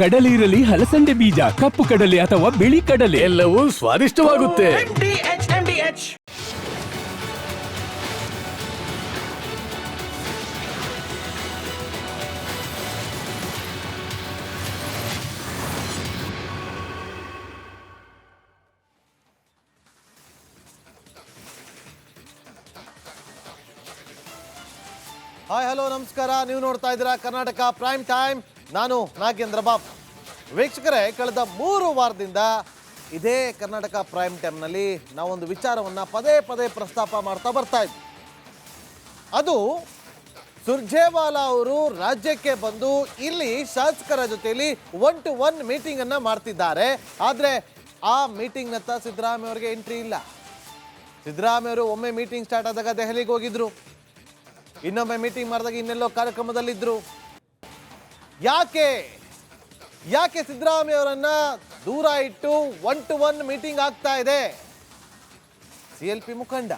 ಕಡಲೆ ಇರಲಿ, ಹಲಸಂದೆ ಬೀಜ, ಕಪ್ಪು ಕಡಲೆ ಅಥವಾ ಬಿಳಿ ಕಡಲೆ, ಎಲ್ಲವೂ ಸ್ವಾದಿಷ್ಟವಾಗುತ್ತೆ. ಹಾಯ್ ಹಲೋ ನಮಸ್ಕಾರ. ನೀವು ನೋಡ್ತಾ ಇದ್ದೀರಾ ಕರ್ನಾಟಕ ಪ್ರೈಮ್ ಟೈಮ್. ನಾನು ನಾಗೇಂದ್ರ ಬಾಬು. ವೀಕ್ಷಕರೇ, ಕಳೆದ 3 ವಾರದಿಂದ ಇದೇ ಕರ್ನಾಟಕ ಪ್ರೈಮ್ ಟೈಮ್ನಲ್ಲಿ ನಾವೊಂದು ವಿಚಾರವನ್ನು ಪದೇ ಪದೇ ಪ್ರಸ್ತಾಪ ಮಾಡ್ತಾ ಬರ್ತಾ ಇದ್ವಿ. ಅದು ಸುರ್ಜೇವಾಲಾ ಅವರು ರಾಜ್ಯಕ್ಕೆ ಬಂದು ಇಲ್ಲಿ ಶಾಸಕರ ಜೊತೆಯಲ್ಲಿ 1-to-1 ಮೀಟಿಂಗನ್ನು ಮಾಡ್ತಿದ್ದಾರೆ. ಆದರೆ ಆ ಮೀಟಿಂಗ್ನತ್ತ ಸಿದ್ದರಾಮಯ್ಯ ಅವರಿಗೆ ಎಂಟ್ರಿ ಇಲ್ಲ. ಸಿದ್ದರಾಮಯ್ಯ ಅವರು ಒಮ್ಮೆ ಮೀಟಿಂಗ್ ಸ್ಟಾರ್ಟ್ ಆದಾಗ ದೆಹಲಿಗೆ ಹೋಗಿದ್ರು, ಇನ್ನೊಮ್ಮೆ ಮೀಟಿಂಗ್ ಮಾಡಿದಾಗ ಇನ್ನೆಲ್ಲೋ ಕಾರ್ಯಕ್ರಮದಲ್ಲಿದ್ದರು. ಯಾಕೆ ಸಿದ್ದರಾಮಯ್ಯ ಅವರನ್ನ ದೂರ ಇಟ್ಟು 1-to-1 ಮೀಟಿಂಗ್ ಆಗ್ತಾ ಇದೆ? CLP ಮುಖಂಡ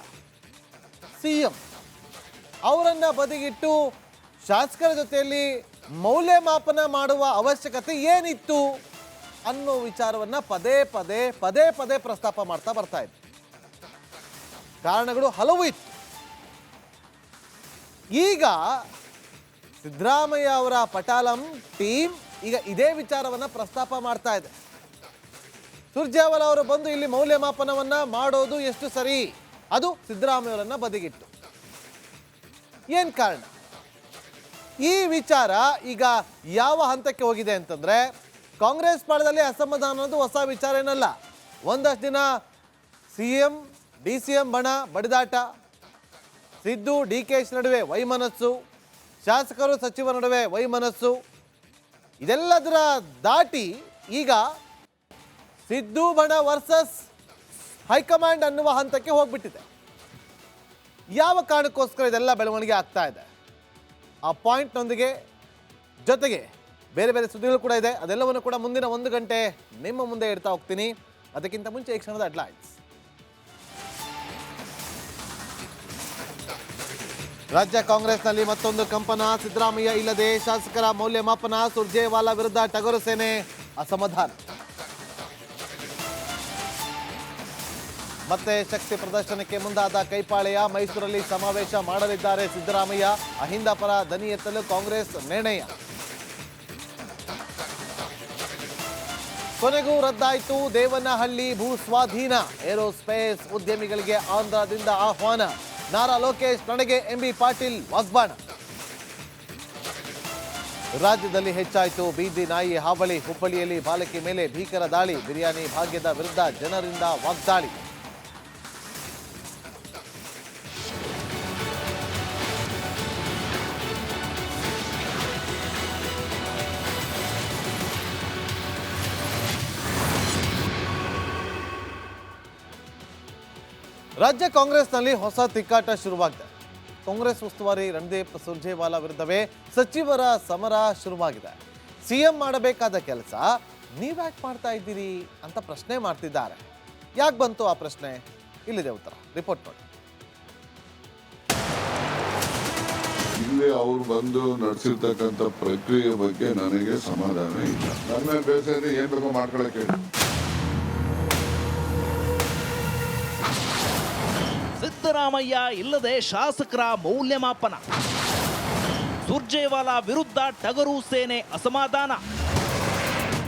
CM ಅವರನ್ನ ಬದಿಗಿಟ್ಟು ಶಾಸಕರ ಜೊತೆಯಲ್ಲಿ ಮೌಲ್ಯಮಾಪನ ಮಾಡುವ ಅವಶ್ಯಕತೆ ಏನಿತ್ತು ಅನ್ನೋ ವಿಚಾರವನ್ನ ಪದೇ ಪದೇ ಪ್ರಸ್ತಾಪ ಮಾಡ್ತಾ ಬರ್ತಾ ಇದೆ. ಕಾರಣಗಳು ಹಲವು ಇತ್ತು. ಈಗ ಸಿದ್ದರಾಮಯ್ಯ ಅವರ ಪಟಾಲಂ ಟೀಮ್ ಈಗ ಇದೇ ವಿಚಾರವನ್ನ ಪ್ರಸ್ತಾಪ ಮಾಡ್ತಾ ಇದೆ. ಸುರ್ಜೇವಾಲಾ ಅವರು ಬಂದು ಇಲ್ಲಿ ಮೌಲ್ಯಮಾಪನವನ್ನ ಮಾಡೋದು ಎಷ್ಟು ಸರಿ, ಅದು ಸಿದ್ದರಾಮಯ್ಯ ಅವರನ್ನ ಬದಿಗಿಟ್ಟು. ಏನ್ ಕಾರಣ? ಈ ವಿಚಾರ ಈಗ ಯಾವ ಹಂತಕ್ಕೆ ಹೋಗಿದೆ ಅಂತಂದ್ರೆ, ಕಾಂಗ್ರೆಸ್ ಪಾಳದಲ್ಲಿ ಅಸಮಾಧಾನ ಅನ್ನೋದು ಹೊಸ ವಿಚಾರ ಏನಲ್ಲ. ಒಂದಷ್ಟು ದಿನ CM DCM ಬಡಿದಾಟ, ಸಿದ್ದು DK ನಡುವೆ ವೈಮನಸ್ಸು, ಶಾಸಕರು ಸಚಿವರ ನಡುವೆ ವೈಮನಸ್ಸು, ಇದೆಲ್ಲದರ ದಾಟಿ ಈಗ ಸಿದ್ದು ಬಣ ವರ್ಸಸ್ ಹೈಕಮಾಂಡ್ ಅನ್ನುವ ಹಂತಕ್ಕೆ ಹೋಗ್ಬಿಟ್ಟಿದೆ. ಯಾವ ಕಾರಣಕ್ಕೋಸ್ಕರ ಇದೆಲ್ಲ ಬೆಳವಣಿಗೆ ಆಗ್ತಾ ಇದೆ? ಆ ಪಾಯಿಂಟ್ನೊಂದಿಗೆ ಜೊತೆಗೆ ಬೇರೆ ಬೇರೆ ಸುದ್ದಿಗಳು ಕೂಡ ಇದೆ. ಅದೆಲ್ಲವನ್ನು ಕೂಡ ಮುಂದಿನ 1 ಗಂಟೆ ನಿಮ್ಮ ಮುಂದೆ ಇಡ್ತಾ ಹೋಗ್ತೀನಿ. ಅದಕ್ಕಿಂತ ಮುಂಚೆ ಈ ಕ್ಷಣದ ಹೆಡ್ಲೈನ್ಸ್. ರಾಜ್ಯ ಕಾಂಗ್ರೆಸ್ನಲ್ಲಿ ಮತ್ತೊಂದು ಕಂಪನ. ಸಿದ್ದರಾಮಯ್ಯ ಇಲ್ಲದೆ ಶಾಸಕರ ಮೌಲ್ಯಮಾಪನ. ಸುರ್ಜೇವಾಲಾ ವಿರುದ್ಧ ಟಗರು ಸೇನೆ ಅಸಮಾಧಾನ. ಮತ್ತೆ ಶಕ್ತಿ ಪ್ರದರ್ಶನಕ್ಕೆ ಮುಂದಾದ ಕೈಪಾಳೆಯ. ಮೈಸೂರಲ್ಲಿ ಸಮಾವೇಶ ಮಾಡಲಿದ್ದಾರೆ ಸಿದ್ದರಾಮಯ್ಯ. ಅಹಿಂದ ಪರ ದನಿ ಎತ್ತಲು ಕಾಂಗ್ರೆಸ್ ನಿರ್ಣಯ. ಕೊನೆಗೂ ರದ್ದಾಯಿತು ದೇವನಹಳ್ಳಿ ಭೂ ಸ್ವಾಧೀನ. ಏರೋಸ್ಪೇಸ್ ಉದ್ಯಮಿಗಳಿಗೆ ಆಂಧ್ರದಿಂದ ಆಹ್ವಾನ. ನಾರಾ ಲೋಕೇಶ್ ನನಗೆ MB ಪಾಟೀಲ್ ವಾಗ್ಬಾಣ. ರಾಜ್ಯದಲ್ಲಿ ಹೆಚ್ಚಾಯಿತು ಬೀದಿ ನಾಯಿ ಹಾವಳಿ. ಹುಬ್ಬಳ್ಳಿಯಲ್ಲಿ ಬಾಲಕಿ ಮೇಲೆ ಭೀಕರ ದಾಳಿ. ಬಿರಿಯಾನಿ ಭಾಗ್ಯದ ವಿರುದ್ಧ ಜನರಿಂದ ವಾಗ್ದಾಳಿ. ರಾಜ್ಯ ಕಾಂಗ್ರೆಸ್ನಲ್ಲಿ ಹೊಸ ತಿಕ್ಕಾಟ ಶುರುವಾಗಿದೆ. ಕಾಂಗ್ರೆಸ್ ಉಸ್ತುವಾರಿ ರಣದೀಪ್ ಸುರ್ಜೇವಾಲಾ ವಿರುದ್ಧವೇ ಸಚಿವರ ಸಮರ ಶುರುವಾಗಿದೆ. CM ಮಾಡಬೇಕಾದ ಕೆಲಸ ನೀವ್ಯಾಕೆ ಮಾಡ್ತಾ ಇದ್ದೀರಿ ಅಂತ ಪ್ರಶ್ನೆ ಮಾಡ್ತಿದ್ದಾರೆ. ಯಾಕೆ ಬಂತು ಆ ಪ್ರಶ್ನೆ? ಇಲ್ಲಿದೆ ಉತ್ತರ, ರಿಪೋರ್ಟ್ ನೋಡಿ. ಇಲ್ಲಿ ಅವ್ರು ಬಂದು ನಡೆಸಿರ್ತಕ್ಕಂಥ ಪ್ರಕ್ರಿಯೆ ಬಗ್ಗೆ ನನಗೆ ಸಮಾಧಾನ ಇಲ್ಲ. ನನ್ನ ಬೇಸರ ಏನ್ ಬೇಕೋ ಮಾಡ್ಕೊಳಕ್ಕೆ. ಸಿದ್ದರಾಮಯ್ಯ ಇಲ್ಲದೆ ಶಾಸಕರ ಮೌಲ್ಯಮಾಪನ. ಸುರ್ಜೇವಾಲಾ ವಿರುದ್ಧ ಟಗರು ಸೇನೆ ಅಸಮಾಧಾನ.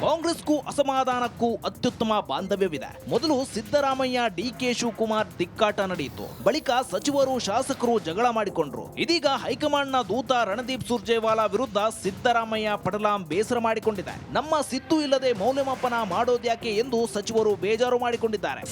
ಕಾಂಗ್ರೆಸ್ಗೂ ಅಸಮಾಧಾನಕ್ಕೂ ಅತ್ಯುತ್ತಮ ಬಾಂಧವ್ಯವಿದೆ. ಮೊದಲು ಸಿದ್ದರಾಮಯ್ಯ DK ಶಿವಕುಮಾರ್ ತಿಕ್ಕಾಟ ನಡೆಯಿತು. ಬಳಿಕ ಸಚಿವರು ಶಾಸಕರು ಜಗಳ ಮಾಡಿಕೊಂಡ್ರು. ಇದೀಗ ಹೈಕಮಾಂಡ್ನ ದೂತ ರಣದೀಪ್ ಸುರ್ಜೇವಾಲಾ ವಿರುದ್ಧ ಸಿದ್ದರಾಮಯ್ಯ ಪಟಲಾಂ ಬೇಸರ ಮಾಡಿಕೊಂಡಿದೆ. ನಮ್ಮ ಸಿದ್ದು ಇಲ್ಲದೆ ಮೌಲ್ಯಮಾಪನ ಮಾಡೋದ್ಯಾಕೆ ಎಂದು ಸಚಿವರು ಬೇಜಾರು ಮಾಡಿಕೊಂಡಿದ್ದಾರೆ.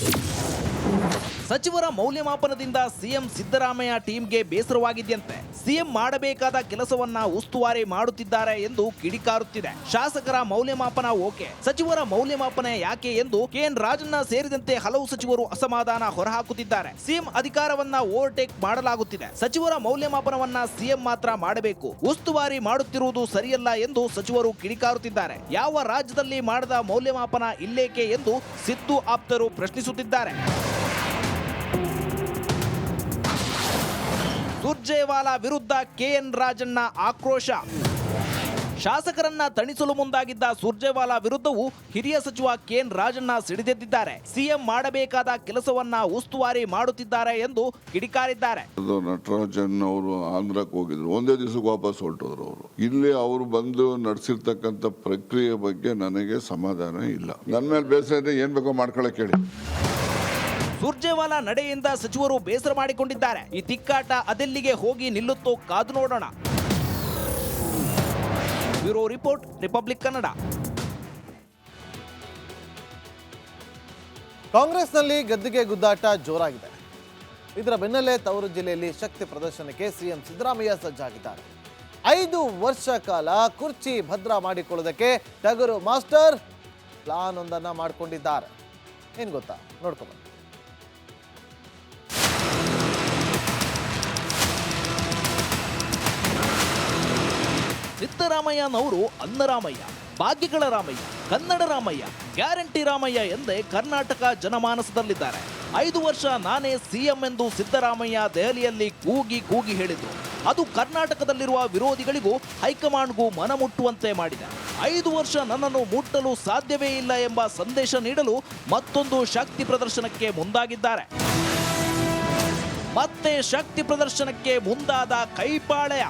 ಸಚಿವರ ಮೌಲ್ಯಮಾಪನದಿಂದ CM ಸಿದ್ದರಾಮಯ್ಯ ಟೀಮ್ಗೆ ಬೇಸರವಾಗಿದೆಯಂತೆ. CM ಮಾಡಬೇಕಾದ ಕೆಲಸವನ್ನ ಉಸ್ತುವಾರಿ ಮಾಡುತ್ತಿದ್ದಾರೆ ಎಂದು ಕಿಡಿಕಾರುತ್ತಿದೆ. ಶಾಸಕರ ಮೌಲ್ಯಮಾಪನ ಓಕೆ, ಸಚಿವರ ಮೌಲ್ಯಮಾಪನ ಯಾಕೆ ಎಂದು KN ರಾಜಣ್ಣ ಸೇರಿದಂತೆ ಹಲವು ಸಚಿವರು ಅಸಮಾಧಾನ ಹೊರಹಾಕುತ್ತಿದ್ದಾರೆ. CM ಅಧಿಕಾರವನ್ನ ಓವರ್ಟೇಕ್ ಮಾಡಲಾಗುತ್ತಿದೆ. ಸಚಿವರ ಮೌಲ್ಯಮಾಪನವನ್ನ CM ಮಾತ್ರ ಮಾಡಬೇಕು, ಉಸ್ತುವಾರಿ ಮಾಡುತ್ತಿರುವುದು ಸರಿಯಲ್ಲ ಎಂದು ಸಚಿವರು ಕಿಡಿಕಾರುತ್ತಿದ್ದಾರೆ. ಯಾವ ರಾಜ್ಯದಲ್ಲಿ ಮಾಡದ ಮೌಲ್ಯಮಾಪನ ಇಲ್ಲೇಕೆ ಎಂದು ಸಿದ್ದು ಆಪ್ತರು ಪ್ರಶ್ನಿಸುತ್ತಿದ್ದಾರೆ. ಸುರ್ಜೇವಾಲಾ ವಿರುದ್ಧ KN ರಾಜಣ್ಣ ಆಕ್ರೋಶ. ಶಾಸಕರನ್ನ ತಣಿಸಲು ಮುಂದಾಗಿದ್ದ ಸುರ್ಜೇವಾಲಾ ವಿರುದ್ಧವೂ ಹಿರಿಯ ಸಚಿವ ಕೆಎನ್ ರಾಜಣ್ಣ ಸಿಡಿದೆದ್ದಿದ್ದಾರೆ. ಸಿಎಂ ಮಾಡಬೇಕಾದ ಕೆಲಸವನ್ನ ಉಸ್ತುವಾರಿ ಮಾಡುತ್ತಿದ್ದಾರೆ ಎಂದು ಕಿಡಿಕಾರಿದ್ದಾರೆ. ನಟರಾಜನ್ ಅವರು ಆಂಧ್ರಕ್ಕೆ ಹೋಗಿದ್ರು, ಒಂದೇ ದಿವಸಕ್ಕೆ ವಾಪಸ್ ಹೊರಟೋದ್ರು ಅವರು. ಇಲ್ಲಿ ಅವರು ಬಂದು ನಡೆಸಿರ್ತಕ್ಕಂಥ ಪ್ರಕ್ರಿಯೆ ಬಗ್ಗೆ ನನಗೆ ಸಮಾಧಾನ ಇಲ್ಲ. ನನ್ನ ಮೇಲೆ ಬೇಸರ ಇದೆ, ಏನ್ ಬೇಕೋ ಮಾಡ್ಕೊಳಕ್ ಹೇಳಿ. ಸುರ್ಜೇವಾಲಾ ನಡೆಯಿಂದ ಸಚಿವರು ಬೇಸರ ಮಾಡಿಕೊಂಡಿದ್ದಾರೆ. ಈ ತಿಕ್ಕಾಟ ಅದೆಲ್ಲಿಗೆ ಹೋಗಿ ನಿಲ್ಲುತ್ತೋ ಕಾದು ನೋಡೋಣ. Bureau report, republic Kannada. ಕಾಂಗ್ರೆಸ್ನಲ್ಲಿ ಗದ್ದಿಗೆ ಗುದ್ದಾಟ ಜೋರಾಗಿದೆ. ಇದರ ಬೆನ್ನಲ್ಲೇ ತವರು ಜಿಲ್ಲೆಯಲ್ಲಿ ಶಕ್ತಿ ಪ್ರದರ್ಶನಕ್ಕೆ ಸಿಎಂ ಸಿದ್ದರಾಮಯ್ಯ ಸಜ್ಜಾಗಿದ್ದಾರೆ. 5 ವರ್ಷ ಕಾಲ ಕುರ್ಚಿ ಭದ್ರ ಮಾಡಿಕೊಳ್ಳೋದಕ್ಕೆ ಟಗರು ಮಾಸ್ಟರ್ ಪ್ಲಾನ್ ಒಂದನ್ನ ಮಾಡಿಕೊಂಡಿದ್ದಾರೆ. ಏನ್ ಗೊತ್ತಾ, ನೋಡ್ಕೊಂಡು ಸಿದ್ದರಾಮಯ್ಯನವರು ಅನ್ನರಾಮಯ್ಯ, ಭಾಗ್ಯಗಳ ರಾಮಯ್ಯ, ಕನ್ನಡ ರಾಮಯ್ಯ, ಗ್ಯಾರಂಟಿ ರಾಮಯ್ಯ ಎಂದೇ ಕರ್ನಾಟಕ ಜನಮಾನಸದಲ್ಲಿದ್ದಾರೆ. 5 ವರ್ಷ ನಾನೇ ಸಿಎಂ ಎಂದು ಸಿದ್ದರಾಮಯ್ಯ ದೆಹಲಿಯಲ್ಲಿ ಕೂಗಿ ಹೇಳಿದ್ರು. ಅದು ಕರ್ನಾಟಕದಲ್ಲಿರುವ ವಿರೋಧಿಗಳಿಗೂ ಹೈಕಮಾಂಡ್ಗೂ ಮನಮುಟ್ಟುವಂತೆ ಮಾಡಿದೆ. 5 ವರ್ಷ ನನ್ನನ್ನು ಮುಟ್ಟಲು ಸಾಧ್ಯವೇ ಇಲ್ಲ ಎಂಬ ಸಂದೇಶ ನೀಡಲು ಮತ್ತೊಂದು ಶಕ್ತಿ ಪ್ರದರ್ಶನಕ್ಕೆ ಮುಂದಾಗಿದ್ದಾರೆ. ಮತ್ತೆ ಶಕ್ತಿ ಪ್ರದರ್ಶನಕ್ಕೆ ಮುಂದಾದ ಕೈಪಾಳೆಯ.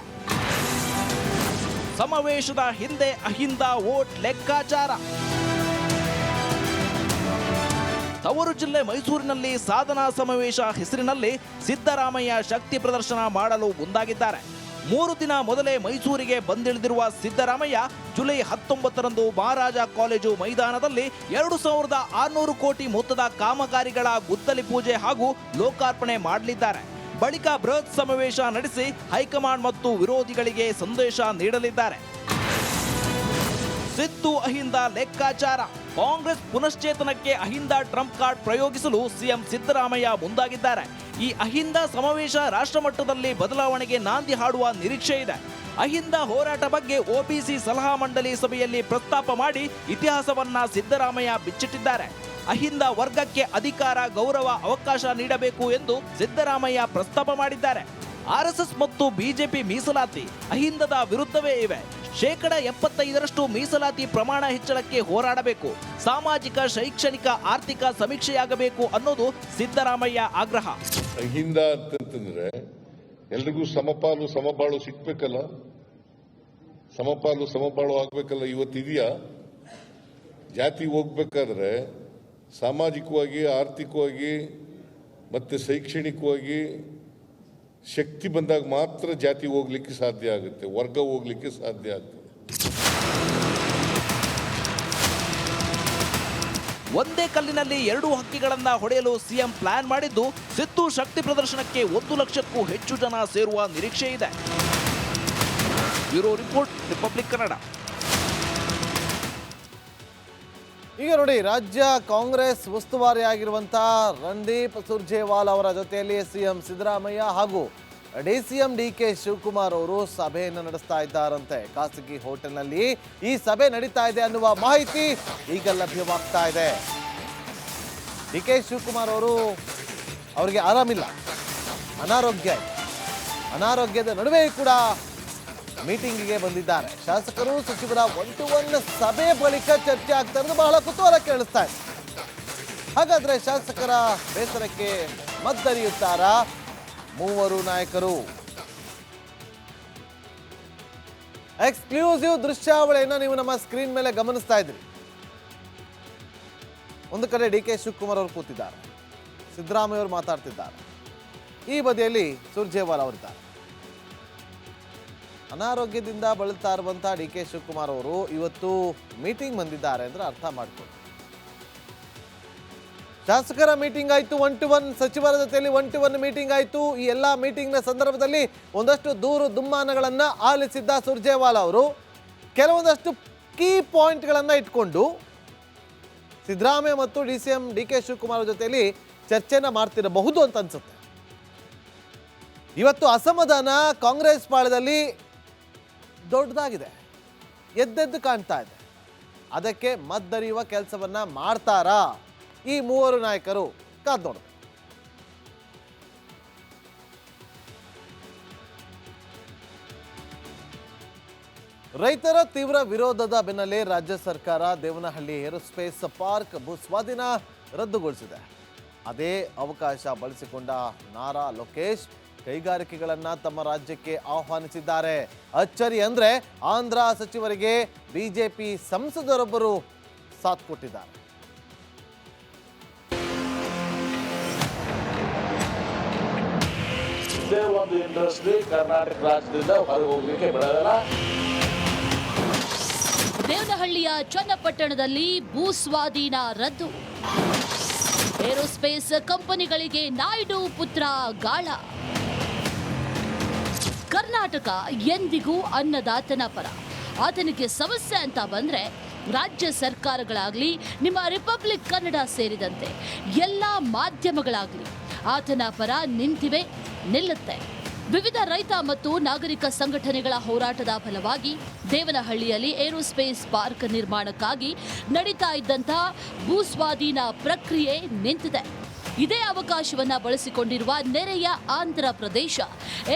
ಸಮಾವೇಶದ ಹಿಂದೆ ಅಹಿಂದ ವೋಟ್ ಲೆಕ್ಕಾಚಾರ. ತವರು ಜಿಲ್ಲೆ ಮೈಸೂರಿನಲ್ಲಿ ಸಾಧನಾ ಸಮಾವೇಶ ಹೆಸರಿನಲ್ಲಿ ಸಿದ್ದರಾಮಯ್ಯ ಶಕ್ತಿ ಪ್ರದರ್ಶನ ಮಾಡಲು ಮುಂದಾಗಿದ್ದಾರೆ. 3 ದಿನ ಮೊದಲೇ ಮೈಸೂರಿಗೆ ಬಂದಿಳಿದಿರುವ ಸಿದ್ದರಾಮಯ್ಯ ಜುಲೈ 19ರಂದು ಮಹಾರಾಜ ಕಾಲೇಜು ಮೈದಾನದಲ್ಲಿ 2600 ಕೋಟಿ ಮೊತ್ತದ ಕಾಮಗಾರಿಗಳ ಗುದ್ದಲಿ ಪೂಜೆ ಹಾಗೂ ಲೋಕಾರ್ಪಣೆ ಮಾಡಲಿದ್ದಾರೆ. ಬಳಿಕ ಬೃಹತ್ ಸಮಾವೇಶ ನಡೆಸಿ ಹೈಕಮಾಂಡ್ ಮತ್ತು ವಿರೋಧಿಗಳಿಗೆ ಸಂದೇಶ ನೀಡಲಿದ್ದಾರೆ. ಸಿದ್ದು ಅಹಿಂದ ಲೆಕ್ಕಾಚಾರ. ಕಾಂಗ್ರೆಸ್ ಪುನಶ್ಚೇತನಕ್ಕೆ ಅಹಿಂದ ಟ್ರಂಪ್ ಕಾರ್ಡ್ ಪ್ರಯೋಗಿಸಲು ಸಿಎಂ ಸಿದ್ದರಾಮಯ್ಯ ಮುಂದಾಗಿದ್ದಾರೆ. ಈ ಅಹಿಂದ ಸಮಾವೇಶ ರಾಷ್ಟ್ರಮಟ್ಟದಲ್ಲಿ ಬದಲಾವಣೆಗೆ ನಾಂದಿ ಹಾಡುವ ನಿರೀಕ್ಷೆ ಇದೆ. ಅಹಿಂದ ಹೋರಾಟ ಬಗ್ಗೆ ಒಬಿಸಿ ಸಲಹಾ ಮಂಡಳಿ ಸಭೆಯಲ್ಲಿ ಪ್ರಸ್ತಾಪ ಮಾಡಿ ಇತಿಹಾಸವನ್ನ ಸಿದ್ದರಾಮಯ್ಯ ಬಿಚ್ಚಿಟ್ಟಿದ್ದಾರೆ. ಅಹಿಂದ ವರ್ಗಕ್ಕೆ ಅಧಿಕಾರ, ಗೌರವ, ಅವಕಾಶ ನೀಡಬೇಕು ಎಂದು ಸಿದ್ದರಾಮಯ್ಯ ಪ್ರಸ್ತಾಪ ಮಾಡಿದ್ದಾರೆ. ಆರ್ಎಸ್ಎಸ್ ಮತ್ತು ಬಿಜೆಪಿ ಮೀಸಲಾತಿ ಅಹಿಂದದ ವಿರುದ್ಧವೇ ಇವೆ. 75% ಮೀಸಲಾತಿ ಪ್ರಮಾಣ ಹೆಚ್ಚಳಕ್ಕೆ ಹೋರಾಡಬೇಕು. ಸಾಮಾಜಿಕ, ಶೈಕ್ಷಣಿಕ, ಆರ್ಥಿಕ ಸಮೀಕ್ಷೆಯಾಗಬೇಕು ಅನ್ನೋದು ಸಿದ್ದರಾಮಯ್ಯ ಆಗ್ರಹ. ಅಹಿಂದ ಅಂತಂದ್ರೆ ಎಲ್ರಿಗೂ ಸಮಪಾಲು ಸಮಬಾಳು ಸಿಕ್ಬೇಕಲ್ಲ, ಸಮಪಾಲು ಸಮಬಾಳು ಆಗ್ಬೇಕಲ್ಲ. ಇವತ್ತಿದೆಯಾ? ಜಾತಿ ಹೋಗ್ಬೇಕಾದ್ರೆ ಸಾಮಾಜಿಕವಾಗಿ, ಆರ್ಥಿಕವಾಗಿ ಮತ್ತೆ ಶೈಕ್ಷಣಿಕವಾಗಿ ಶಕ್ತಿ ಬಂದಾಗ ಮಾತ್ರ ಜಾತಿ ಹೋಗ್ಲಿಕ್ಕೆ ಸಾಧ್ಯ ಆಗುತ್ತೆ, ವರ್ಗ ಹೋಗ್ಲಿಕ್ಕೆ ಸಾಧ್ಯ ಆಗ್ತದೆ. ಒಂದೇ ಕಲ್ಲಿನಲ್ಲಿ 2 ಹಕ್ಕಿಗಳನ್ನ ಹೊಡೆಯಲು ಸಿಎಂ ಪ್ಲಾನ್ ಮಾಡಿದ್ದು, ಸಿದ್ದು ಶಕ್ತಿ ಪ್ರದರ್ಶನಕ್ಕೆ 1 ಲಕ್ಷಕ್ಕೂ ಹೆಚ್ಚು ಜನ ಸೇರುವ ನಿರೀಕ್ಷೆ ಇದೆ. Bureau report, republic Kannada. ಈಗ ನೋಡಿ, ರಾಜ್ಯ ಕಾಂಗ್ರೆಸ್ ಉಸ್ತುವಾರಿಯಾಗಿರುವಂತಹ ರಣದೀಪ್ ಸುರ್ಜೇವಾಲಾ ಅವರ ಜೊತೆಯಲ್ಲಿ ಸಿಎಂ ಸಿದ್ದರಾಮಯ್ಯ ಹಾಗೂ ಡಿಸಿಎಂ ಡಿಕೆ ಶಿವಕುಮಾರ್ ಅವರು ಸಭೆಯನ್ನು ನಡೆಸ್ತಾ ಇದ್ದಾರಂತೆ. ಖಾಸಗಿ ಹೋಟೆಲ್ನಲ್ಲಿ ಈ ಸಭೆ ನಡೀತಾ ಇದೆ ಅನ್ನುವ ಮಾಹಿತಿ ಈಗ ಲಭ್ಯವಾಗ್ತಾ ಇದೆ. ಡಿಕೆ ಶಿವಕುಮಾರ್ ಅವರು ಅವರಿಗೆ ಆರಾಮಿಲ್ಲ, ಅನಾರೋಗ್ಯದ ನಡುವೆ ಕೂಡ ಮೀಟಿಂಗಿಗೆ ಬಂದಿದ್ದಾರೆ. ಶಾಸಕರು ಸಚಿವರ 1-to-1 ಸಭೆ ಬಳಿಕ ಚರ್ಚೆ ಆಗ್ತಾ ಇರೋದು ಬಹಳ ಕುತೂಹಲ ಕೇಳಿಸ್ತಾ ಇದೆ. ಹಾಗಾದ್ರೆ ಶಾಸಕರ ಬೇಸರಕ್ಕೆ ಮದ್ದರಿಯುತ್ತಾರಾ ಮೂವರು ನಾಯಕರು? ಎಕ್ಸ್ಕ್ಲೂಸಿವ್ ದೃಶ್ಯಾವಳಿಯನ್ನು ನೀವು ನಮ್ಮ ಸ್ಕ್ರೀನ್ ಮೇಲೆ ಗಮನಿಸ್ತಾ ಇದ್ರಿ. ಒಂದು ಕಡೆ ಡಿಕೆ ಶಿವಕುಮಾರ್ ಅವರು ಕೂತಿದ್ದಾರೆ, ಸಿದ್ದರಾಮಯ್ಯ ಅವರು ಮಾತಾಡ್ತಿದ್ದಾರೆ, ಈ ಬದಿಯಲ್ಲಿ ಸುರ್ಜೇವಾಲಾ ಅವರಿದ್ದಾರೆ. ಅನಾರೋಗ್ಯದಿಂದ ಬಳಲ್ತಾ ಇರುವಂತಹ ಡಿಕೆ ಶಿವಕುಮಾರ್ ಅವರು ಇವತ್ತು ಮೀಟಿಂಗ್ ಬಂದಿದ್ದಾರೆ ಅಂದ್ರೆ ಅರ್ಥ ಮಾಡ್ಕೊಳ್ಳಿ. ಶಾಸಕರ ಮೀಟಿಂಗ್ ಆಯ್ತು, 1-to-1 ಸಚಿವರ ಜೊತೆಯಲ್ಲಿ 1-to-1 ಮೀಟಿಂಗ್ ಆಯ್ತು. ಈ ಎಲ್ಲ ಮೀಟಿಂಗ್ನ ಸಂದರ್ಭದಲ್ಲಿ ಒಂದಷ್ಟು ದೂರು ದುಮ್ಮಾನಗಳನ್ನ ಆಲಿಸಿದ್ದ ಸುರ್ಜೇವಾಲಾ ಅವರು ಕೆಲವೊಂದಷ್ಟು ಕೀ ಪಾಯಿಂಟ್ಗಳನ್ನ ಇಟ್ಕೊಂಡು ಸಿದ್ದರಾಮಯ್ಯ ಮತ್ತು ಡಿಸಿಎಂ ಡಿಕೆ ಶಿವಕುಮಾರ್ ಜೊತೆಯಲ್ಲಿ ಚರ್ಚೆನ ಮಾಡ್ತಿರಬಹುದು ಅಂತ ಅನ್ಸುತ್ತೆ. ಇವತ್ತು ಅಸಮಾಧಾನ ಕಾಂಗ್ರೆಸ್ ಪಾಳದಲ್ಲಿ ದೊಡ್ಡದಾಗಿದೆ, ಎದ್ದೆದ್ದು ಕಾಣ್ತಾ ಇದೆ. ಅದಕ್ಕೆ ಮದ್ದರಿಯುವ ಕೆಲಸವನ್ನ ಮಾಡ್ತಾರಾ ಈ ಮೂವರು ನಾಯಕರು? ಕಾದ್ ನೋಡ. ರೈತರ ತೀವ್ರ ವಿರೋಧದ ಬೆನ್ನಲ್ಲೇ ರಾಜ್ಯ ಸರ್ಕಾರ ದೇವನಹಳ್ಳಿ ಏರೋಸ್ಪೇಸ್ ಪಾರ್ಕ್ ಭೂಸ್ವಾಧೀನ ರದ್ದುಗೊಳಿಸಿದೆ. ಅದೇ ಅವಕಾಶ ಬಳಸಿಕೊಂಡ ನಾರಾ ಲೋಕೇಶ್ ಕೈಗಾರಿಕೆಗಳನ್ನ ತಮ್ಮ ರಾಜ್ಯಕ್ಕೆ ಆಹ್ವಾನಿಸಿದ್ದಾರೆ. ಅಚ್ಚರಿ ಅಂದ್ರೆ ಆಂಧ್ರ ಸಚಿವರಿಗೆ ಬಿಜೆಪಿ ಸಂಸದರೊಬ್ಬರು ಸಾಥ್ ಕೊಟ್ಟಿದ್ದಾರೆ. ಒಂದು ಇಂಡಸ್ಟ್ರಿ ಕರ್ನಾಟಕ ರಾಜ್ಯದಿಂದ ಹೊರಗೆ ಹೋಗ್ಲಿಕ್ಕೆ ಬಿಡೋದಿಲ್ಲ. ದೇವನಹಳ್ಳಿಯ ಚನ್ನಪಟ್ಟಣದಲ್ಲಿ ಭೂಸ್ವಾಧೀನ ರದ್ದು. ಏರೋಸ್ಪೇಸ್ ಕಂಪನಿಗಳಿಗೆ ನಾಯ್ಡು ಪುತ್ರ ಗಾಳ. ಕರ್ನಾಟಕ ಎಂದಿಗೂ ಅನ್ನದಾತನ ಪರ. ಆತನಿಗೆ ಸಮಸ್ಯೆ ಅಂತ ಬಂದ್ರೆ ರಾಜ್ಯ ಸರ್ಕಾರಗಳಾಗ್ಲಿ, ನಿಮ್ಮ ರಿಪಬ್ಲಿಕ್ ಕನ್ನಡ ಸೇರಿದಂತೆ ಎಲ್ಲ ಮಾಧ್ಯಮಗಳಾಗ್ಲಿ ಆತನ ಪರ ನಿಂತಿವೆ, ನಿಲ್ಲುತ್ತೆ. ವಿವಿಧ ರೈತ ಮತ್ತು ನಾಗರಿಕ ಸಂಘಟನೆಗಳ ಹೋರಾಟದ ಫಲವಾಗಿ ದೇವನಹಳ್ಳಿಯಲ್ಲಿ ಏರೋಸ್ಪೇಸ್ ಪಾರ್ಕ್ ನಿರ್ಮಾಣಕ್ಕಾಗಿ ನಡೀತಾ ಇದ್ದಂತಹ ಭೂಸ್ವಾಧೀನ ಪ್ರಕ್ರಿಯೆ ನಿಂತಿದೆ. ಇದೇ ಅವಕಾಶವನ್ನ ಬಳಸಿಕೊಂಡಿರುವ ನೆರೆಯ ಆಂಧ್ರ ಪ್ರದೇಶ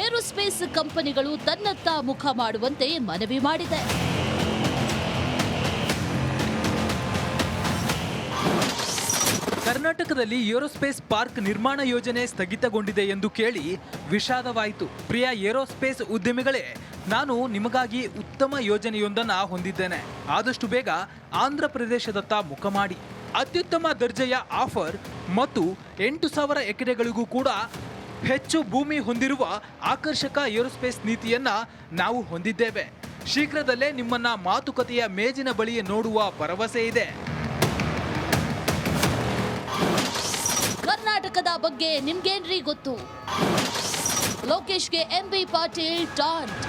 ಏರೋಸ್ಪೇಸ್ ಕಂಪನಿಗಳು ತನ್ನತ್ತ ಮುಖ ಮಾಡುವಂತೆ ಮನವಿ ಮಾಡಿದೆ. ಕರ್ನಾಟಕದಲ್ಲಿ ಏರೋಸ್ಪೇಸ್ ಪಾರ್ಕ್ ನಿರ್ಮಾಣ ಯೋಜನೆ ಸ್ಥಗಿತಗೊಂಡಿದೆ ಎಂದು ಕೇಳಿ ವಿಷಾದವಾಯಿತು. ಪ್ರಿಯ ಏರೋಸ್ಪೇಸ್ ಉದ್ಯಮಿಗಳೇ, ನಾನು ನಿಮಗಾಗಿ ಉತ್ತಮ ಯೋಜನೆಯೊಂದನ್ನು ಹೊಂದಿದ್ದೇನೆ. ಆದಷ್ಟು ಬೇಗ ಆಂಧ್ರ ಪ್ರದೇಶದತ್ತ ಮುಖ ಮಾಡಿ. ಅತ್ಯುತ್ತಮ ದರ್ಜೆಯ ಆಫರ್ ಮತ್ತು 8,000 ಎಕರೆಗಳಿಗೂ ಕೂಡ ಹೆಚ್ಚು ಭೂಮಿ ಹೊಂದಿರುವ ಆಕರ್ಷಕ ಏರೋಸ್ಪೇಸ್ ನೀತಿಯನ್ನ ನಾವು ಹೊಂದಿದ್ದೇವೆ. ಶೀಘ್ರದಲ್ಲೇ ನಿಮ್ಮನ್ನ ಮಾತುಕತೆಯ ಮೇಜಿನ ಬಳಿ ನೋಡುವ ಭರವಸೆ ಇದೆ. ಕರ್ನಾಟಕದ ಬಗ್ಗೆ ನಿಮ್ಗೇನ್ರಿ ಗೊತ್ತು? ಲೋಕೇಶ್ಗೆ ಎಂಬಿ ಪಾಟೀಲ್ ಟಾಂಟ್.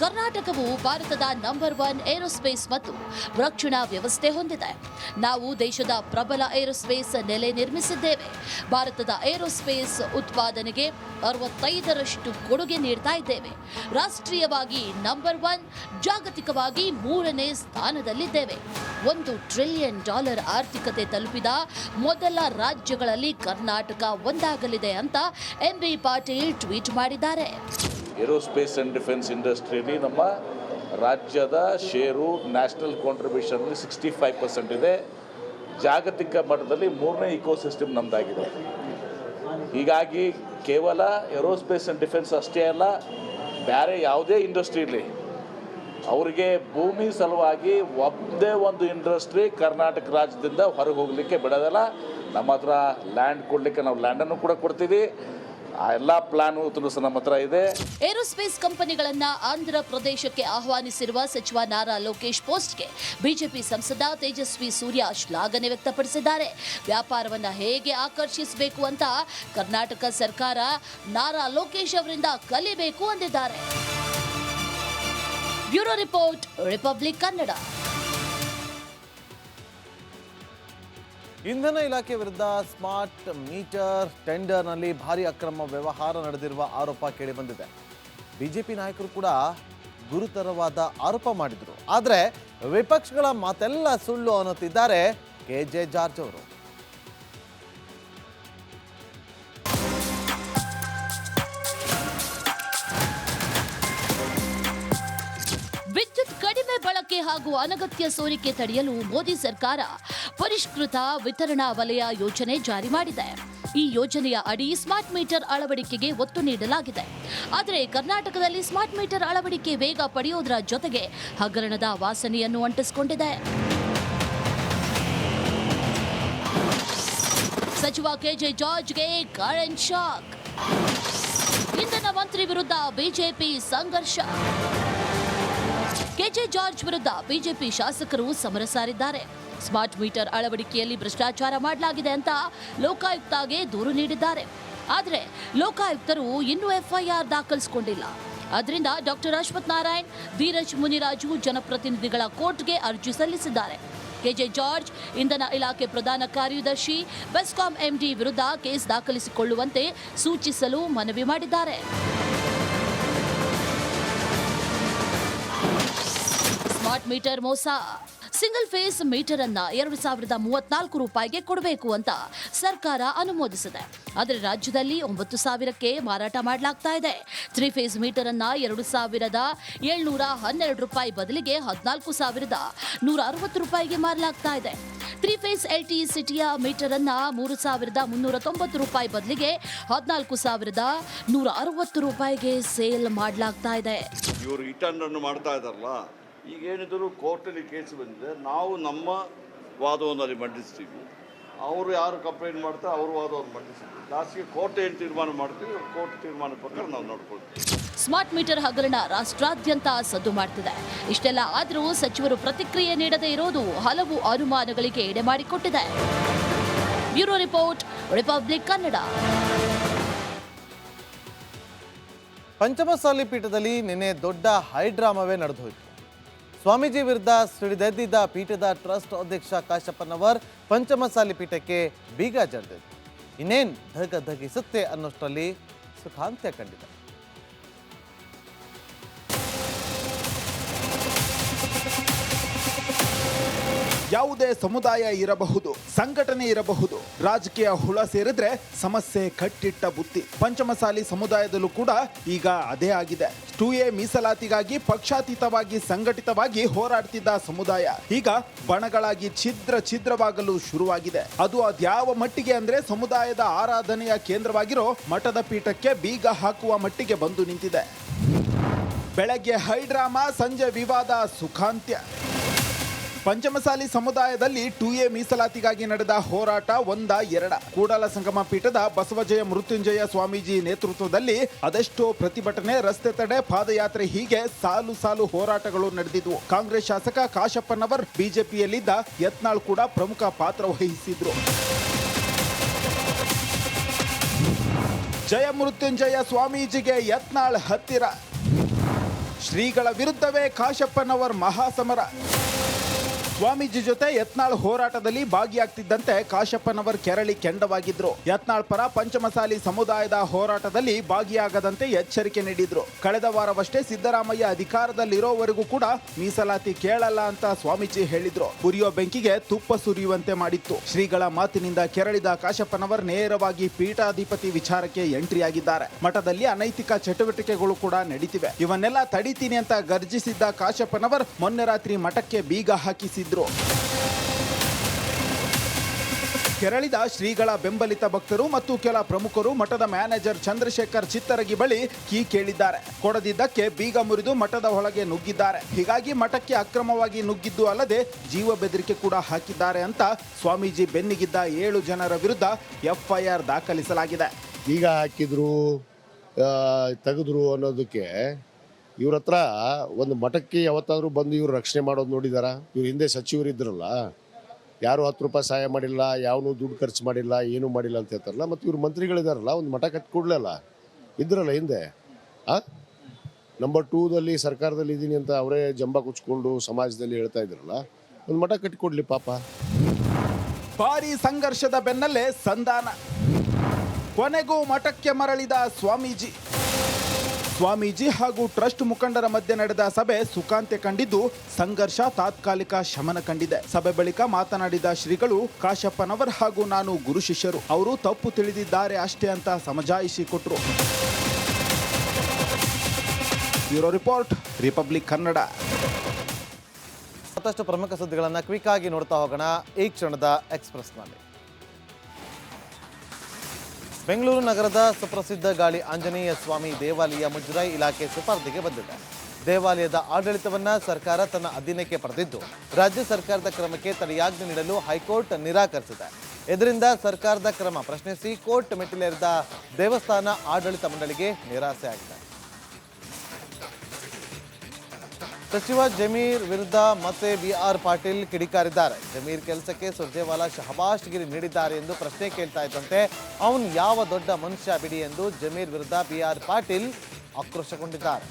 ಕರ್ನಾಟಕವು ಭಾರತದ ನಂಬರ್ 1 ಏರೋಸ್ಪೇಸ್ ಮತ್ತು ರಕ್ಷಣಾ ವ್ಯವಸ್ಥೆ ಹೊಂದಿದೆ. ನಾವು ದೇಶದ ಪ್ರಬಲ ಏರೋಸ್ಪೇಸ್ ನೆಲೆ ನಿರ್ಮಿಸಿದ್ದೇವೆ. ಭಾರತದ ಏರೋಸ್ಪೇಸ್ ಉತ್ಪಾದನೆಗೆ 65% ಕೊಡುಗೆ ನೀಡ್ತಾ ಇದ್ದೇವೆ. ರಾಷ್ಟ್ರೀಯವಾಗಿ ನಂಬರ್ 1, ಜಾಗತಿಕವಾಗಿ 3ನೇ ಸ್ಥಾನದಲ್ಲಿದ್ದೇವೆ. $1 ಟ್ರಿಲಿಯನ್ ಆರ್ಥಿಕತೆ ತಲುಪಿದ ಮೊದಲ ರಾಜ್ಯಗಳಲ್ಲಿ ಕರ್ನಾಟಕ ಒಂದಾಗಲಿದೆ ಅಂತ ಎಂಬಿ ಪಾಟೀಲ್ ಟ್ವೀಟ್ ಮಾಡಿದ್ದಾರೆ. ಏರೋಸ್ಪೇಸ್ ಆ್ಯಂಡ್ ಡಿಫೆನ್ಸ್ ಇಂಡಸ್ಟ್ರಿಯಲ್ಲಿ ನಮ್ಮ ರಾಜ್ಯದ ಶೇರು ನ್ಯಾಷನಲ್ ಕಾಂಟ್ರಿಬ್ಯೂಷನ್ಲಿ 65% ಇದೆ. ಜಾಗತಿಕ ಮಟ್ಟದಲ್ಲಿ 3ನೇ ಇಕೋಸಿಸ್ಟಮ್ ನಮ್ಮದಾಗಿದೆ. ಹೀಗಾಗಿ ಕೇವಲ ಏರೋಸ್ಪೇಸ್ ಆ್ಯಂಡ್ ಡಿಫೆನ್ಸ್ ಅಷ್ಟೇ ಅಲ್ಲ, ಬೇರೆ ಯಾವುದೇ ಇಂಡಸ್ಟ್ರಿ ಇರಲಿ, ಅವರಿಗೆ ಭೂಮಿ ಸಲುವಾಗಿ ಒಂದೇ ಒಂದು ಇಂಡಸ್ಟ್ರಿ ಕರ್ನಾಟಕ ರಾಜ್ಯದಿಂದ ಹೊರಗೆ ಹೋಗಲಿಕ್ಕೆ ಬಿಡೋದಲ್ಲ. ನಮ್ಮ ಹತ್ರ ಲ್ಯಾಂಡ್ ಕೊಡಲಿಕ್ಕೆ ನಾವು ಲ್ಯಾಂಡನ್ನು ಕೂಡ ಕೊಡ್ತೀವಿ. ಆ ಎಲ್ಲ ಪ್ಲಾನು ನಮ್ಮ ಹತ್ರ ಇದೆ. ಏರೋಸ್ಪೇಸ್ ಕಂಪನಿಗಳನ್ನ ಆಂಧ್ರ ಪ್ರದೇಶಕ್ಕೆ ಆಹ್ವಾನಿಸಿರುವ ಸಚಿವ ನಾರಾ ಲೋಕೇಶ್ ಪೋಸ್ಟ್ಗೆ ಬಿಜೆಪಿ ಸಂಸದ ತೇಜಸ್ವಿ ಸೂರ್ಯ ಶ್ಲಾಘನೆ ವ್ಯಕ್ತಪಡಿಸಿದ್ದಾರೆ. ವ್ಯಾಪಾರವನ್ನ ಹೇಗೆ ಆಕರ್ಷಿಸಬೇಕು ಅಂತ ಕರ್ನಾಟಕ ಸರ್ಕಾರ ನಾರಾ ಲೋಕೇಶ್ ಅವರಿಂದ ಕಲಿಬೇಕು ಅಂದಿದ್ದಾರೆ. Bureau report, republic Kannada. ಇಂಧನ ಇಲಾಖೆ ವಿರುದ್ಧ ಸ್ಮಾರ್ಟ್ ಮೀಟರ್ ಟೆಂಡರ್ನಲ್ಲಿ ಭಾರಿ ಅಕ್ರಮ ವ್ಯವಹಾರ ನಡೆದಿರುವ ಆರೋಪ ಕೇಳಿಬಂದಿದೆ. ಬಿಜೆಪಿ ನಾಯಕರು ಕೂಡ ಗುರುತರವಾದ ಆರೋಪ ಮಾಡಿದರು. ಆದರೆ ವಿಪಕ್ಷಗಳ ಮಾತೆಲ್ಲ ಸುಳ್ಳು ಅನ್ನುತ್ತಿದ್ದಾರೆ ಕೆಜೆ ಜಾರ್ಜ್ ಅವರು. ವಿದ್ಯುತ್ ಕಡಿಮೆ ಬಳಕೆ ಹಾಗೂ ಅನಗತ್ಯ ಸೋರಿಕೆ ತಡೆಯಲು ಮೋದಿ ಸರ್ಕಾರ ಪರಿಷ್ಕೃತ ವಿತರಣಾ ವಲಯ ಯೋಜನೆ ಜಾರಿ ಮಾಡಿದೆ. ಈ ಯೋಜನೆಯ ಅಡಿ ಸ್ಮಾರ್ಟ್ ಮೀಟರ್ ಅಳವಡಿಕೆಗೆ ಒತ್ತು ನೀಡಲಾಗಿದೆ. ಆದರೆ ಕರ್ನಾಟಕದಲ್ಲಿ ಸ್ಮಾರ್ಟ್ ಮೀಟರ್ ಅಳವಡಿಕೆ ವೇಗ ಪಡೆಯುವುದರ ಜೊತೆಗೆ ಹಗರಣದ ವಾಸನೆಯನ್ನು ಅಂಟಿಸಿಕೊಂಡಿದೆ. ಸಚಿವ ಕೆಜೆ ಜಾರ್ಜ್ಗೆ ಕರೆಂಟ್ ಶಾಕ್. ಇಂಧನ ಮಂತ್ರಿ ವಿರುದ್ಧ ಬಿಜೆಪಿ ಸಂಘರ್ಷ. ಕೆಜೆ ಜಾರ್ಜ್ ವಿರುದ್ಧ ಬಿಜೆಪಿ ಶಾಸಕರು ಸಮರ ಸಾರಿದ್ದಾರೆ. ಸ್ಮಾರ್ಟ್ ಮೀಟರ್ ಅಳವಡಿಕೆಯಲ್ಲಿ ಭ್ರಷ್ಟಾಚಾರ ಮಾಡಲಾಗಿದೆ ಅಂತ ಲೋಕಾಯುಕ್ತಗೆ ದೂರು ನೀಡಿದ್ದಾರೆ. ಆದರೆ ಲೋಕಾಯುಕ್ತರು ಇನ್ನೂ ಎಫ್ಐಆರ್ ದಾಖಲಿಸಿಕೊಂಡಿಲ್ಲ. ಅದರಿಂದ ಡಾಕ್ಟರ್ ಅಶ್ವಥ್ ನಾರಾಯಣ್, ಧೀರಜ್ ಮುನಿರಾಜು ಜನಪ್ರತಿನಿಧಿಗಳ ಕೋರ್ಟ್ಗೆ ಅರ್ಜಿ ಸಲ್ಲಿಸಿದ್ದಾರೆ. ಕೆಜೆ ಜಾರ್ಜ್ ಇಂಧನ ಇಲಾಖೆ ಪ್ರಧಾನ ಕಾರ್ಯದರ್ಶಿ ಬೆಸ್ಕಾಂ ಎಂಡಿ ವಿರುದ್ಧ ಕೇಸ್ ದಾಖಲಿಸಿಕೊಳ್ಳುವಂತೆ ಸೂಚಿಸಲು ಮನವಿ ಮಾಡಿದ್ದಾರೆ. ಸ್ಮಾರ್ಟ್ ಮೀಟರ್ ಮೋಸ. ಸಿಂಗಲ್ ಫೇಸ್ ಮೀಟರ್ ಅನ್ನ 2034 ರೂಪಾಯಿಗೆ ಕೊಡಬೇಕು ಅಂತ ಸರ್ಕಾರ ಅನುಮೋದಿಸಿದೆ. ಆದರೆ ರಾಜ್ಯದಲ್ಲಿ 9,000ಕ್ಕೆ ಮಾರಾಟ ಮಾಡಲಾಗ್ತಾ ಇದೆ. 3 ಫೇಸ್ ಮೀಟರ್ ಅನ್ನ 2,712 ರೂಪಾಯಿ ಬದಲಿಗೆ 14,160 ರೂಪಾಯಿಗೆ ಮಾರಲಾಗ್ತಾ ಇದೆ. 3 ಫೇಸ್ LTE ಸಿಟಿಯ ಮೀಟರ್ ಅನ್ನ 3,390 ರೂಪಾಯಿ ಬದಲಿಗೆ 14,160 ರೂಪಾಯಿಗೆ ಸೇಲ್ ಮಾಡಲಾಗ್ತಾ ಇದೆ. ಇವರು ರಿಟರ್ನ್ ಅನ್ನು ಮಾಡ್ತಾ ಇದ್ದಾರಲ್ಲ, ಈಗ ಏನಿದ್ರು ಕೋರ್ಟಲ್ಲಿ ಕೇಸ್ ಬಂದಿದೆ, ನಾವು ನಮ್ಮ ವಾದವನ್ನು ಅಲ್ಲಿ ಮಂಡಿಸ್ತೀವಿ, ಅವರು ಯಾರು ಕಂಪ್ಲೇಂಟ್ ಮಾಡ್ತಾರೆ ಅವ್ರ ವಾದವನ್ನು ಮಂಡಿಸ್ತೀವಿ. ಲಾಸ್ಟ್ಗೆ ಕೋರ್ಟ್ ಏನು ತೀರ್ಮಾನ ಮಾಡ್ತೀವಿ, ಕೋರ್ಟ್ ತೀರ್ಮಾನ ಪ್ರಕಾರ ನಾವು ನೋಡ್ಕೊಳ್ತೀವಿ. ಸ್ಮಾರ್ಟ್ ಮೀಟರ್ ಹಗರಣ ರಾಷ್ಟ್ರಾದ್ಯಂತ ಸದ್ದು ಮಾಡ್ತಿದೆ. ಇಷ್ಟೆಲ್ಲ ಆದರೂ ಸಚಿವರು ಪ್ರತಿಕ್ರಿಯೆ ನೀಡದೇ ಇರೋದು ಹಲವು ಅನುಮಾನಗಳಿಗೆ ಎಡೆ ಮಾಡಿಕೊಟ್ಟಿದೆ. Bureau report, republic Kannada. Panchamasali ಪೀಠದಲ್ಲಿ ನಿನ್ನೆ ದೊಡ್ಡ ಹೈಡ್ರಾಮವೇ ನಡೆದೋಯ್ತು. ಸ್ವಾಮೀಜಿ ವಿರುದ್ಧ ಸಿಡಿದೆದ್ದಿದ್ದ ಪೀಠದ ಟ್ರಸ್ಟ್ ಅಧ್ಯಕ್ಷ ಕಾಶಪ್ಪನವರ್ ಪಂಚಮಸಾಲಿ ಪೀಠಕ್ಕೆ ಬೀಗ ಜಡಿದಿತ್ತು. ಇನ್ನೇನು ಧಗಿಸುತ್ತೆ ಅನ್ನೋಷ್ಟರಲ್ಲಿ ಸುಖಾಂತ್ಯ ಕಂಡಿದೆ. ಯಾವುದೇ ಸಮುದಾಯ ಇರಬಹುದು, ಸಂಘಟನೆ ಇರಬಹುದು, ರಾಜಕೀಯ ಹುಳ ಸೇರಿದ್ರೆ ಸಮಸ್ಯೆ ಕಟ್ಟಿಟ್ಟ ಬುತ್ತಿ. ಪಂಚಮಸಾಲಿ ಸಮುದಾಯದಲ್ಲೂ ಕೂಡ ಈಗ ಅದೇ ಆಗಿದೆ. 2A ಮೀಸಲಾತಿಗಾಗಿ ಪಕ್ಷಾತೀತವಾಗಿ ಸಂಘಟಿತವಾಗಿ ಹೋರಾಡ್ತಿದ್ದ ಸಮುದಾಯ ಈಗ ಬಣಗಳಾಗಿ ಛಿದ್ರವಾಗಲು ಶುರುವಾಗಿದೆ. ಅದು ಅದ್ಯಾವ ಮಟ್ಟಿಗೆ ಅಂದ್ರೆ ಸಮುದಾಯದ ಆರಾಧನೆಯ ಕೇಂದ್ರವಾಗಿರೋ ಮಠದ ಪೀಠಕ್ಕೆ ಬೀಗ ಹಾಕುವ ಮಟ್ಟಿಗೆ ಬಂದು ನಿಂತಿದೆ. ಬೆಳಗ್ಗೆ ಹೈಡ್ರಾಮಾ, ಸಂಜೆ ವಿವಾದ, ಸುಖಾಂತ್ಯ. ಪಂಚಮಸಾಲಿ ಸಮುದಾಯದಲ್ಲಿ 2A ಮೀಸಲಾತಿಗಾಗಿ ನಡೆದ ಹೋರಾಟ ಒಂದ ಎರಡ. ಕೂಡಲ ಸಂಗಮ ಪೀಠದ ಬಸವಜಯ ಮೃತ್ಯುಂಜಯ ಸ್ವಾಮೀಜಿ ನೇತೃತ್ವದಲ್ಲಿ ಅದೆಷ್ಟೋ ಪ್ರತಿಭಟನೆ, ರಸ್ತೆ ತಡೆ, ಪಾದಯಾತ್ರೆ ಹೀಗೆ ಸಾಲು ಸಾಲು ಹೋರಾಟಗಳು ನಡೆದಿದ್ವು. ಕಾಂಗ್ರೆಸ್ ಶಾಸಕ ಕಾಶಪ್ಪನವರ್, ಬಿಜೆಪಿಯಲ್ಲಿದ್ದ ಯತ್ನಾಳ್ ಕೂಡ ಪ್ರಮುಖ ಪಾತ್ರ ವಹಿಸಿದ್ರು. ಜಯ ಮೃತ್ಯುಂಜಯ ಸ್ವಾಮೀಜಿಗೆ ಯತ್ನಾಳ್ ಹತ್ತಿರ, ಶ್ರೀಗಳ ವಿರುದ್ಧವೇ ಕಾಶಪ್ಪನವರ್ ಮಹಾಸಮರ. ಸ್ವಾಮೀಜಿ ಜೊತೆ ಯತ್ನಾಳ್ ಹೋರಾಟದಲ್ಲಿ ಭಾಗಿಯಾಗ್ತಿದ್ದಂತೆ ಕಾಶಪ್ಪನವರ್ ಕೆರಳಿ ಕೆಂಡವಾಗಿದ್ರು. ಯತ್ನಾಳ್ ಪರ ಪಂಚಮಸಾಲಿ ಸಮುದಾಯದ ಹೋರಾಟದಲ್ಲಿ ಭಾಗಿಯಾಗದಂತೆ ಎಚ್ಚರಿಕೆ ನೀಡಿದ್ರು. ಕಳೆದ ವಾರವಷ್ಟೇ ಸಿದ್ದರಾಮಯ್ಯ ಅಧಿಕಾರದಲ್ಲಿರೋವರೆಗೂ ಕೂಡ ಮೀಸಲಾತಿ ಕೇಳಲ್ಲ ಅಂತ ಸ್ವಾಮೀಜಿ ಹೇಳಿದ್ರು. ಉರಿಯೋ ಬೆಂಕಿಗೆ ತುಪ್ಪ ಸುರಿಯುವಂತೆ ಮಾಡಿತ್ತು. ಶ್ರೀಗಳ ಮಾತಿನಿಂದ ಕೆರಳಿದ ಕಾಶಪ್ಪನವರ್ ನೇರವಾಗಿ ಪೀಠಾಧಿಪತಿ ವಿಚಾರಕ್ಕೆ ಎಂಟ್ರಿಯಾಗಿದ್ದಾರೆ. ಮಠದಲ್ಲಿ ಅನೈತಿಕ ಚಟುವಟಿಕೆಗಳು ಕೂಡ ನಡೀತಿವೆ, ಇವನ್ನೆಲ್ಲ ತಡಿತೀನಿ ಅಂತ ಗರ್ಜಿಸಿದ್ದ ಕಾಶಪ್ಪನವರ್ ಮೊನ್ನೆ ರಾತ್ರಿ ಮಠಕ್ಕೆ ಬೀಗ ಹಾಕಿಸಿದ್ರು. ಕೆರಳಿದ ಶ್ರೀಗಳ ಬೆಂಬಲಿತ ಭಕ್ತರು ಮತ್ತು ಕೆಲ ಪ್ರಮುಖರು ಮಠದ ಮ್ಯಾನೇಜರ್ ಚಂದ್ರಶೇಖರ್ ಚಿತ್ತರಗಿ ಬಳಿ ಕೀ ಕೇಳಿದ್ದಾರೆ. ಕೊಡದಿದ್ದಕ್ಕೆ ಬೀಗ ಮುರಿದು ಮಠದ ಒಳಗೆ ನುಗ್ಗಿದ್ದಾರೆ. ಹೀಗಾಗಿ ಮಠಕ್ಕೆ ಅಕ್ರಮವಾಗಿ ನುಗ್ಗಿದ್ದು ಅಲ್ಲದೆ ಜೀವ ಬೆದರಿಕೆ ಕೂಡ ಹಾಕಿದ್ದಾರೆ ಅಂತ ಸ್ವಾಮೀಜಿ ಬೆನ್ನಿಗಿದ್ದ 7 ಜನರ ವಿರುದ್ಧ FIR ದಾಖಲಿಸಲಾಗಿದೆ. ಬೀಗ ಹಾಕಿದ್ರು, ತೆಗೆದ್ರು ಅನ್ನೋದಕ್ಕೆ ಇವ್ರ ಹತ್ರ ಒಂದು ಮಠಕ್ಕೆ ಯಾವತ್ತಾದರೂ ಬಂದು ಇವ್ರು ರಕ್ಷಣೆ ಮಾಡೋದು ನೋಡಿದಾರ? ಇವ್ರು ಹಿಂದೆ ಸಚಿವರಿದ್ರಲ್ಲ, ಯಾರು 10 ರೂಪಾಯಿ ಸಹಾಯ ಮಾಡಿಲ್ಲ, ಯಾವನು ದುಡ್ಡು ಖರ್ಚು ಮಾಡಿಲ್ಲ, ಏನೂ ಮಾಡಿಲ್ಲ ಅಂತ ಹೇಳ್ತಾರಲ್ಲ. ಮತ್ತು ಇವ್ರು ಮಂತ್ರಿಗಳಿದಾರಲ್ಲ, ಒಂದು ಮಠ ಕಟ್ಕೊಡ್ಲಲ್ಲ ಇದ್ರಲ್ಲ ಹಿಂದೆ. ನಂಬರ್ 2ದಲ್ಲಿ ಸರ್ಕಾರದಲ್ಲಿ ಇದ್ದೀನಿ ಅಂತ ಅವರೇ ಜಂಬ ಕುಚ್ಕೊಂಡು ಸಮಾಜದಲ್ಲಿ ಹೇಳ್ತಾ ಇದ್ರಲ್ಲ, ಒಂದು ಮಠ ಕಟ್ಟಿಕೊಡ್ಲಿ ಪಾಪ. ಭಾರಿ ಸಂಘರ್ಷದ ಬೆನ್ನಲ್ಲೇ ಸಂಧಾನ, ಕೊನೆಗೂ ಮಠಕ್ಕೆ ಮರಳಿದ ಸ್ವಾಮೀಜಿ ಹಾಗೂ ಟ್ರಸ್ಟ್ ಮುಖಂಡರ ಮಧ್ಯೆ ನಡೆದ ಸಭೆ ಸುಖಾಂತ್ಯ ಕಂಡಿದ್ದು ಸಂಘರ್ಷ ತಾತ್ಕಾಲಿಕ ಶಮನ ಕಂಡಿದೆ. ಸಭೆ ಬಳಿಕ ಮಾತನಾಡಿದ ಶ್ರೀಗಳು, ಕಾಶಪ್ಪನವರ್ ಹಾಗೂ ನಾನು ಗುರು ಶಿಷ್ಯರು, ಅವರು ತಪ್ಪು ತಿಳಿದಿದ್ದಾರೆ ಅಷ್ಟೇ ಅಂತ ಸಮಜಾಯಿಷಿ ಕೊಟ್ಟರು. Bureau report, republic Kannada. ಮತ್ತಷ್ಟು ಪ್ರಮುಖ ಸುದ್ದಿಗಳನ್ನು ಕ್ವಿಕ್ ಆಗಿ ನೋಡ್ತಾ ಹೋಗೋಣ ಈ ಕ್ಷಣದ ಎಕ್ಸ್ಪ್ರೆಸ್ನಲ್ಲಿ. ಬೆಂಗಳೂರು ನಗರದ ಸುಪ್ರಸಿದ್ಧ ಗಾಳಿ ಆಂಜನೇಯ ಸ್ವಾಮಿ ದೇವಾಲಯ ಮುಜರಾಯಿ ಇಲಾಖೆ ಸುಪರ್ದಿಗೆ ಬಂದಿದೆ. ದೇವಾಲಯದ ಆಡಳಿತವನ್ನು ಸರ್ಕಾರ ತನ್ನ ಅಧೀನಕ್ಕೆ ಪಡೆದಿದ್ದು, ರಾಜ್ಯ ಸರ್ಕಾರದ ಕ್ರಮಕ್ಕೆ ತಡೆಯಾಜ್ಞೆ ನೀಡಲು ಹೈಕೋರ್ಟ್ ನಿರಾಕರಿಸಿದೆ. ಇದರಿಂದ ಸರ್ಕಾರದ ಕ್ರಮ ಪ್ರಶ್ನಿಸಿ ಕೋರ್ಟ್ ಮೆಟ್ಟಿಲೇರಿದ ದೇವಸ್ಥಾನ ಆಡಳಿತ ಮಂಡಳಿಗೆ ನಿರಾಸೆ ಆಗಿದೆ. ಸಚಿವ ಜಮೀರ್ ವಿರುದ್ಧ ಮತ್ತೆ BR ಪಾಟೀಲ್ ಕಿಡಿಕಾರಿದ್ದಾರೆ. ಜಮೀರ್ ಕೆಲಸಕ್ಕೆ ಸುರ್ಜೇವಾಲಾ ಶಹಬಾಷ್ ಗಿರಿ ನೀಡಿದ್ದಾರೆ ಎಂದು ಪ್ರಶ್ನೆ ಕೇಳ್ತಾ ಇದ್ದಂತೆ ಅವನು ಯಾವ ದೊಡ್ಡ ಮನುಷ್ಯ ಬಿಡಿ ಎಂದು ಜಮೀರ್ ವಿರುದ್ಧ BR ಪಾಟೀಲ್ ಆಕ್ರೋಶಗೊಂಡಿದ್ದಾರೆ.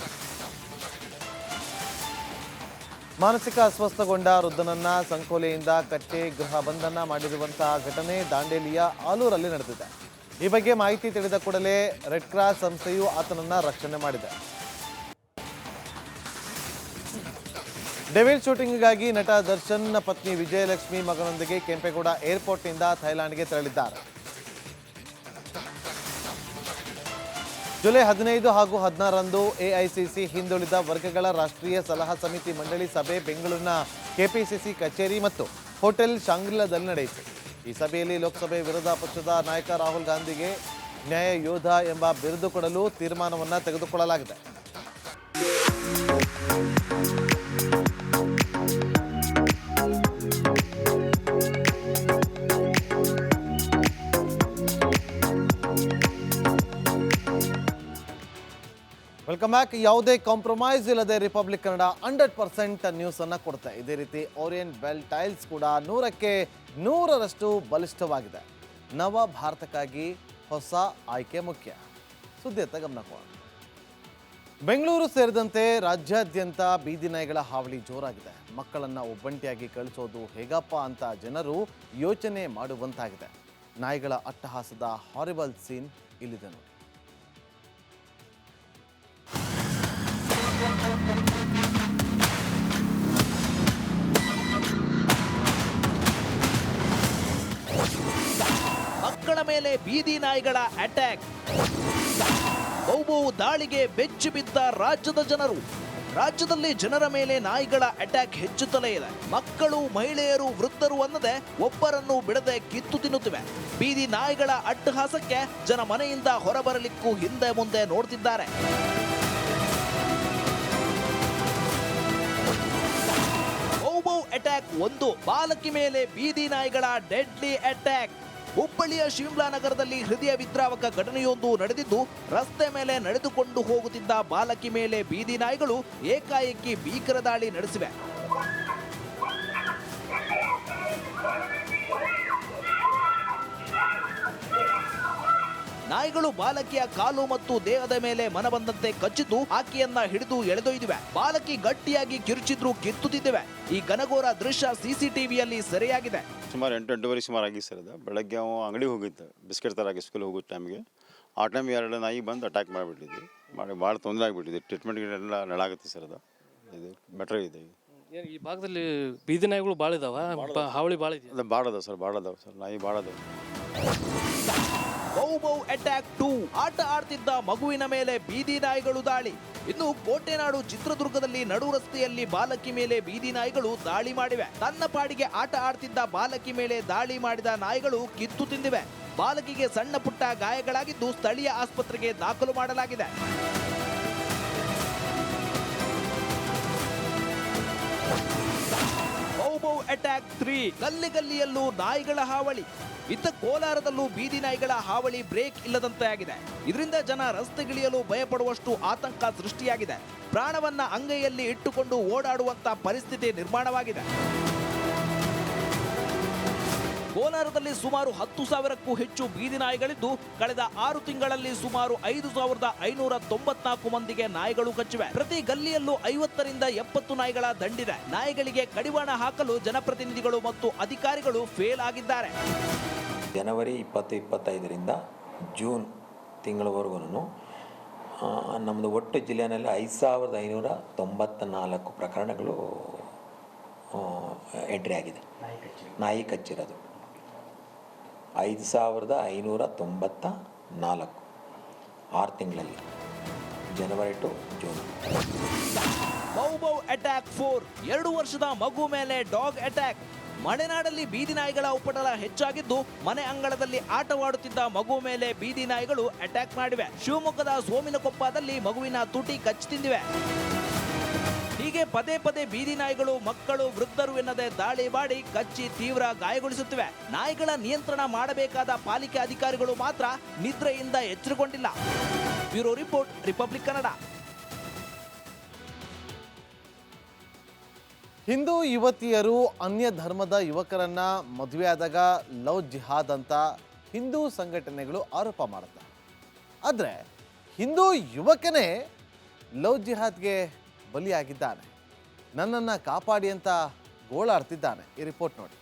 ಮಾನಸಿಕ ಅಸ್ವಸ್ಥಗೊಂಡ ವೃದ್ಧನನ್ನ ಸಂಕೋಲೆಯಿಂದ ಕಟ್ಟಿ ಗೃಹ ಬಂಧನ ಮಾಡಿರುವಂತಹ ಘಟನೆ ದಾಂಡೇಲಿಯ ಆಲೂರಲ್ಲಿ ನಡೆದಿದೆ. ಈ ಬಗ್ಗೆ ಮಾಹಿತಿ ತಿಳಿದ ಕೂಡಲೇ ರೆಡ್ ಕ್ರಾಸ್ ಸಂಸ್ಥೆಯು ಆತನನ್ನ ರಕ್ಷಣೆ ಮಾಡಿದೆ. ಡೆವಿಲ್ ಶೂಟಿಂಗ್ಗಾಗಿ ನಟ ದರ್ಶನ್ನ ಪತ್ನಿ ವಿಜಯಲಕ್ಷ್ಮಿ ಮಗನೊಂದಿಗೆ ಕೆಂಪೇಗೌಡ ಏರ್ಪೋರ್ಟ್ನಿಂದ ಥೈಲ್ಯಾಂಡ್ಗೆ ತೆರಳಿದ್ದಾರೆ. ಜುಲೈ 15 ಹಾಗೂ 16ರಂದು ಎಐಸಿಸಿ ಹಿಂದುಳಿದ ವರ್ಗಗಳ ರಾಷ್ಟ್ರೀಯ ಸಲಹಾ ಸಮಿತಿ ಮಂಡಳಿ ಸಭೆ ಬೆಂಗಳೂರಿನ ಕೆಪಿಸಿಸಿ ಕಚೇರಿ ಮತ್ತು ಹೋಟೆಲ್ ಶಾಂಗ್ರಿಲಾದಲ್ಲಿ ನಡೆಯಿತು. ಈ ಸಭೆಯಲ್ಲಿ ಲೋಕಸಭೆ ವಿರೋಧ ಪಕ್ಷದ ನಾಯಕ ರಾಹುಲ್ ಗಾಂಧಿಗೆ ನ್ಯಾಯ ಯೋಧ ಎಂಬ ಬಿರುದು ಕೊಡಲು ತೀರ್ಮಾನವನ್ನು ತೆಗೆದುಕೊಳ್ಳಲಾಗಿದೆ. Welcome back. ಯಾವುದೇ ಕಾಂಪ್ರಮೈಸ್ ಇಲ್ಲದೆ ರಿಪಬ್ಲಿಕ್ ಕನ್ನಡ 100% ನ್ಯೂಸ್ ಅನ್ನು ಕೊಡುತ್ತೆ. ಇದೇ ರೀತಿ ಓರಿಯಂಟ್ ಬೆಲ್ ಟೈಲ್ಸ್ ಕೂಡ 100ಕ್ಕೆ 100ರಷ್ಟು ಬಲಿಷ್ಠವಾಗಿದೆ. ನವ ಭಾರತಕ್ಕಾಗಿ ಹೊಸ ಆಯ್ಕೆ ಮುಖ್ಯ. ಸುದ್ದಿಯತ್ತ ಗಮನ ಕೊಡೋಣ. ಬೆಂಗಳೂರು ಸೇರಿದಂತೆ ರಾಜ್ಯಾದ್ಯಂತ ಬೀದಿ ನಾಯಿಗಳ ಹಾವಳಿ ಜೋರಾಗಿದೆ. ಮಕ್ಕಳನ್ನು ಒಬ್ಬಂಟಿಯಾಗಿ ಕಳಿಸೋದು ಹೇಗಪ್ಪ ಅಂತ ಜನರು ಯೋಚನೆ ಮಾಡುವಂತಾಗಿದೆ. ನಾಯಿಗಳ ಅಟ್ಟಹಾಸದ ಹಾರಿಬಲ್ ಸೀನ್ ಇಲ್ಲಿದೆ ನೋಡಿ. ಮಕ್ಕಳ ಮೇಲೆ ಬೀದಿ ನಾಯಿಗಳ ಅಟ್ಯಾಕ್. ಬಹು ದಾಳಿಗೆ ಬೆಚ್ಚಿ ಬಿದ್ದ ರಾಜ್ಯದ ಜನರು. ರಾಜ್ಯದಲ್ಲಿ ಜನರ ಮೇಲೆ ನಾಯಿಗಳ ಅಟ್ಯಾಕ್ ಹೆಚ್ಚುತ್ತಲೇ ಇದೆ. ಮಕ್ಕಳು, ಮಹಿಳೆಯರು, ವೃದ್ಧರು ಅನ್ನದೆ ಒಬ್ಬರನ್ನು ಬಿಡದೆ ಕಿತ್ತು ತಿನ್ನುತ್ತಿವೆ. ಬೀದಿ ನಾಯಿಗಳ ಅಟ್ಟಹಾಸಕ್ಕೆ ಜನ ಮನೆಯಿಂದ ಹೊರಬರಲಿಕ್ಕೂ ಹಿಂದೆ ಮುಂದೆ ನೋಡ್ತಿದ್ದಾರೆ. ಅಟ್ಯಾಕ್ 1, ಬಾಲಕಿ ಮೇಲೆ ಬೀದಿ ನಾಯಿಗಳ ಡೆಡ್ಲಿ ಅಟ್ಯಾಕ್. ಹುಬ್ಬಳ್ಳಿಯ ಶಿಮ್ಲಾ ನಗರದಲ್ಲಿ ಹೃದಯ ವಿದ್ರಾವಕ ಘಟನೆಯೊಂದು ನಡೆದಿದ್ದು, ರಸ್ತೆ ಮೇಲೆ ನಡೆದುಕೊಂಡು ಹೋಗುತ್ತಿದ್ದ ಬಾಲಕಿ ಮೇಲೆ ಬೀದಿ ನಾಯಿಗಳು ಏಕಾಏಕಿ ಭೀಕರ ದಾಳಿ ನಡೆಸಿವೆ. ನಾಯಿಗಳು ಬಾಲಕಿಯ ಕಾಲು ಮತ್ತು ದೇಹದ ಮೇಲೆ ಮನಬಂದಂತೆ ಕಚ್ಚಿದ್ದು ಆಕೆಯನ್ನ ಹಿಡಿದು ಎಳೆದೊಯ್ದಿವೆ. ಬಾಲಕಿ ಗಟ್ಟಿಯಾಗಿ ಕಿರುಚಿದ್ರು ಕಿತ್ತುತ್ತಿದ್ದೇವೆ. ಈ ಘನಘೋರ ದೃಶ್ಯ ಸಿಸಿಟಿವಿಯಲ್ಲಿ ಸೆರೆಯಾಗಿದೆ. ಸುಮಾರು 8-8:30 ಸುಮಾರು ಆಗಿ ಸರ್. ಬೆಳಗ್ಗೆ ಅವ ಅಂಗಡಿಗೆ ಹೋಗಿದ್ದ ಬಿಸ್ಕೆಟ್ ತರಕ್ಕೆ ಸ್ಕೂಲ್ ಹೋಗೋ ಟೈಮ್ಗೆ. ಆ ಟೈಮ್ 2 ನಾಯಿ ಬಂದು ಅಟ್ಯಾಕ್ ಮಾಡಿಬಿಟ್ಟಿದ್ವಿ. ಭಾಳ ತೊಂದರೆ ಆಗಿಬಿಟ್ಟಿದೆ. ಟ್ರೀಟ್ಮೆಂಟ್ಗೆಲ್ಲ ನಡಾಗುತ್ತೆ ಸರ್. ಇದು ಬೆಟರ್ ಇದೆ. ಈ ಭಾಗದಲ್ಲಿ ಬೀದಿ ನಾಯಿಗಳು ಭಾಳ ಇದಾವ, ಹಾವಳಿ ಭಾಳ ಇದೆ. ಅದು ಭಾಳ ಅದಾವೆ ಸರ್, ಭಾಳ ಅದಾವೆ ಸರ್, ನಾಯಿ ಭಾಳ ಅದಾವೆ. ಬೌ ಅಟ್ಯಾಕ್ 2, ಆಟ ಆಡ್ತಿದ್ದ ಮಗುವಿನ ಮೇಲೆ ಬೀದಿ ನಾಯಿಗಳು ದಾಳಿ. ಇನ್ನು ಕೋಟೆನಾಡು ಚಿತ್ರದುರ್ಗದಲ್ಲಿ ನಡು ರಸ್ತೆಯಲ್ಲಿ ಬಾಲಕಿ ಮೇಲೆ ಬೀದಿ ನಾಯಿಗಳು ದಾಳಿ ಮಾಡಿವೆ. ತನ್ನ ಪಾಡಿಗೆ ಆಟ ಆಡ್ತಿದ್ದ ಬಾಲಕಿ ಮೇಲೆ ದಾಳಿ ಮಾಡಿದ ನಾಯಿಗಳು ಕಿತ್ತು ತಿಂದಿವೆ. ಬಾಲಕಿಗೆ ಸಣ್ಣ ಪುಟ್ಟ ಗಾಯಗಳಾಗಿದ್ದು ಸ್ಥಳೀಯ ಆಸ್ಪತ್ರೆಗೆ ದಾಖಲು ಮಾಡಲಾಗಿದೆ. ಬೌ ಅಟ್ಯಾಕ್ 3, ಗಲ್ಲಿಯಲ್ಲೂ ನಾಯಿಗಳ ಹಾವಳಿ. ಇತ್ತ ಕೋಲಾರದಲ್ಲೂ ಬೀದಿ ನಾಯಿಗಳ ಹಾವಳಿ ಬ್ರೇಕ್ ಇಲ್ಲದಂತೆ ಆಗಿದೆ. ಇದರಿಂದ ಜನ ರಸ್ತೆಗಿಳಿಯಲು ಭಯಪಡುವಷ್ಟು ಆತಂಕ ಸೃಷ್ಟಿಯಾಗಿದೆ. ಪ್ರಾಣವನ್ನ ಅಂಗೈಯಲ್ಲಿ ಇಟ್ಟುಕೊಂಡು ಓಡಾಡುವಂತ ಪರಿಸ್ಥಿತಿ ನಿರ್ಮಾಣವಾಗಿದೆ. ಕೋಲಾರದಲ್ಲಿ ಸುಮಾರು 10,000ಕ್ಕೂ ಹೆಚ್ಚು ಬೀದಿ ನಾಯಿಗಳಿದ್ದು, ಕಳೆದ 6 ತಿಂಗಳಲ್ಲಿ ಸುಮಾರು 5,594 ಮಂದಿಗೆ ನಾಯಿಗಳು ಕಚ್ಚಿವೆ. ಪ್ರತಿ ಗಲ್ಲಿಯಲ್ಲೂ 50ರಿಂದ 70 ನಾಯಿಗಳ ದಂಡಿದೆ. ನಾಯಿಗಳಿಗೆ ಕಡಿವಾಣ ಹಾಕಲು ಜನಪ್ರತಿನಿಧಿಗಳು ಮತ್ತು ಅಧಿಕಾರಿಗಳು ಫೇಲ್ ಆಗಿದ್ದಾರೆ. ಜನವರಿ 20-25ರಿಂದ ಜೂನ್ ತಿಂಗಳವರೆಗೂ ನಮ್ಮದು ಒಟ್ಟು ಜಿಲ್ಲೆಯಲ್ಲಿ 5,594 ಪ್ರಕರಣಗಳು ಎಂಟ್ರಿ ಆಗಿದೆ. ನಾಯಿ ಕಚ್ಚಿರೋದು 5,594 6 ತಿಂಗಳಲ್ಲಿ, ಜನವರಿ ಟು ಜೂನ್. ಬೌ ಅಟ್ಯಾಕ್ 4, 2 ವರ್ಷದ ಮಗು ಮೇಲೆ ಡಾಗ್ ಅಟ್ಯಾಕ್. ಮಲೆನಾಡಲ್ಲಿ ಬೀದಿ ನಾಯಿಗಳ ಉಪಟಳ ಹೆಚ್ಚಾಗಿದ್ದು, ಮನೆ ಅಂಗಳದಲ್ಲಿ ಆಟವಾಡುತ್ತಿದ್ದ ಮಗು ಮೇಲೆ ಬೀದಿ ನಾಯಿಗಳು ಅಟ್ಯಾಕ್ ಮಾಡಿವೆ. ಶಿವಮೊಗ್ಗದ ಸೋಮಿನಕೊಪ್ಪದಲ್ಲಿ ಮಗುವಿನ ತುಟಿ ಕಚ್ಚಿ ತಿಂದಿವೆ. ಹೀಗೆ ಪದೇ ಪದೇ ಬೀದಿ ನಾಯಿಗಳು ಮಕ್ಕಳು, ವೃದ್ಧರು ಎನ್ನದೆ ದಾಳಿ ಮಾಡಿ ಕಚ್ಚಿ ತೀವ್ರ ಗಾಯಗೊಳಿಸುತ್ತಿವೆ. ನಾಯಿಗಳ ನಿಯಂತ್ರಣ ಮಾಡಬೇಕಾದ ಪಾಲಿಕೆ ಅಧಿಕಾರಿಗಳು ಮಾತ್ರ ನಿದ್ರೆಯಿಂದ ಎಚ್ಚರಗೊಂಡಿಲ್ಲ. Bureau report, republic Kannada. ಹಿಂದೂ ಯುವತಿಯರು ಅನ್ಯ ಧರ್ಮದ ಯುವಕರನ್ನ ಮದುವೆಯಾದಾಗ ಲವ್ ಜಿಹಾದ್ ಅಂತ ಹಿಂದೂ ಸಂಘಟನೆಗಳು ಆರೋಪ ಮಾಡುತ್ತೆ. ಆದರೆ ಹಿಂದೂ ಯುವಕನೇ ಲವ್ ಜಿಹಾದ್ಗೆ ಬಲಿಯಾಗಿದ್ದಾನೆ. ನನ್ನನ್ನು ಕಾಪಾಡಿ ಅಂತ ಗೋಳಾಡ್ತಿದ್ದಾನೆ. ಈ ರಿಪೋರ್ಟ್ ನೋಡಿ.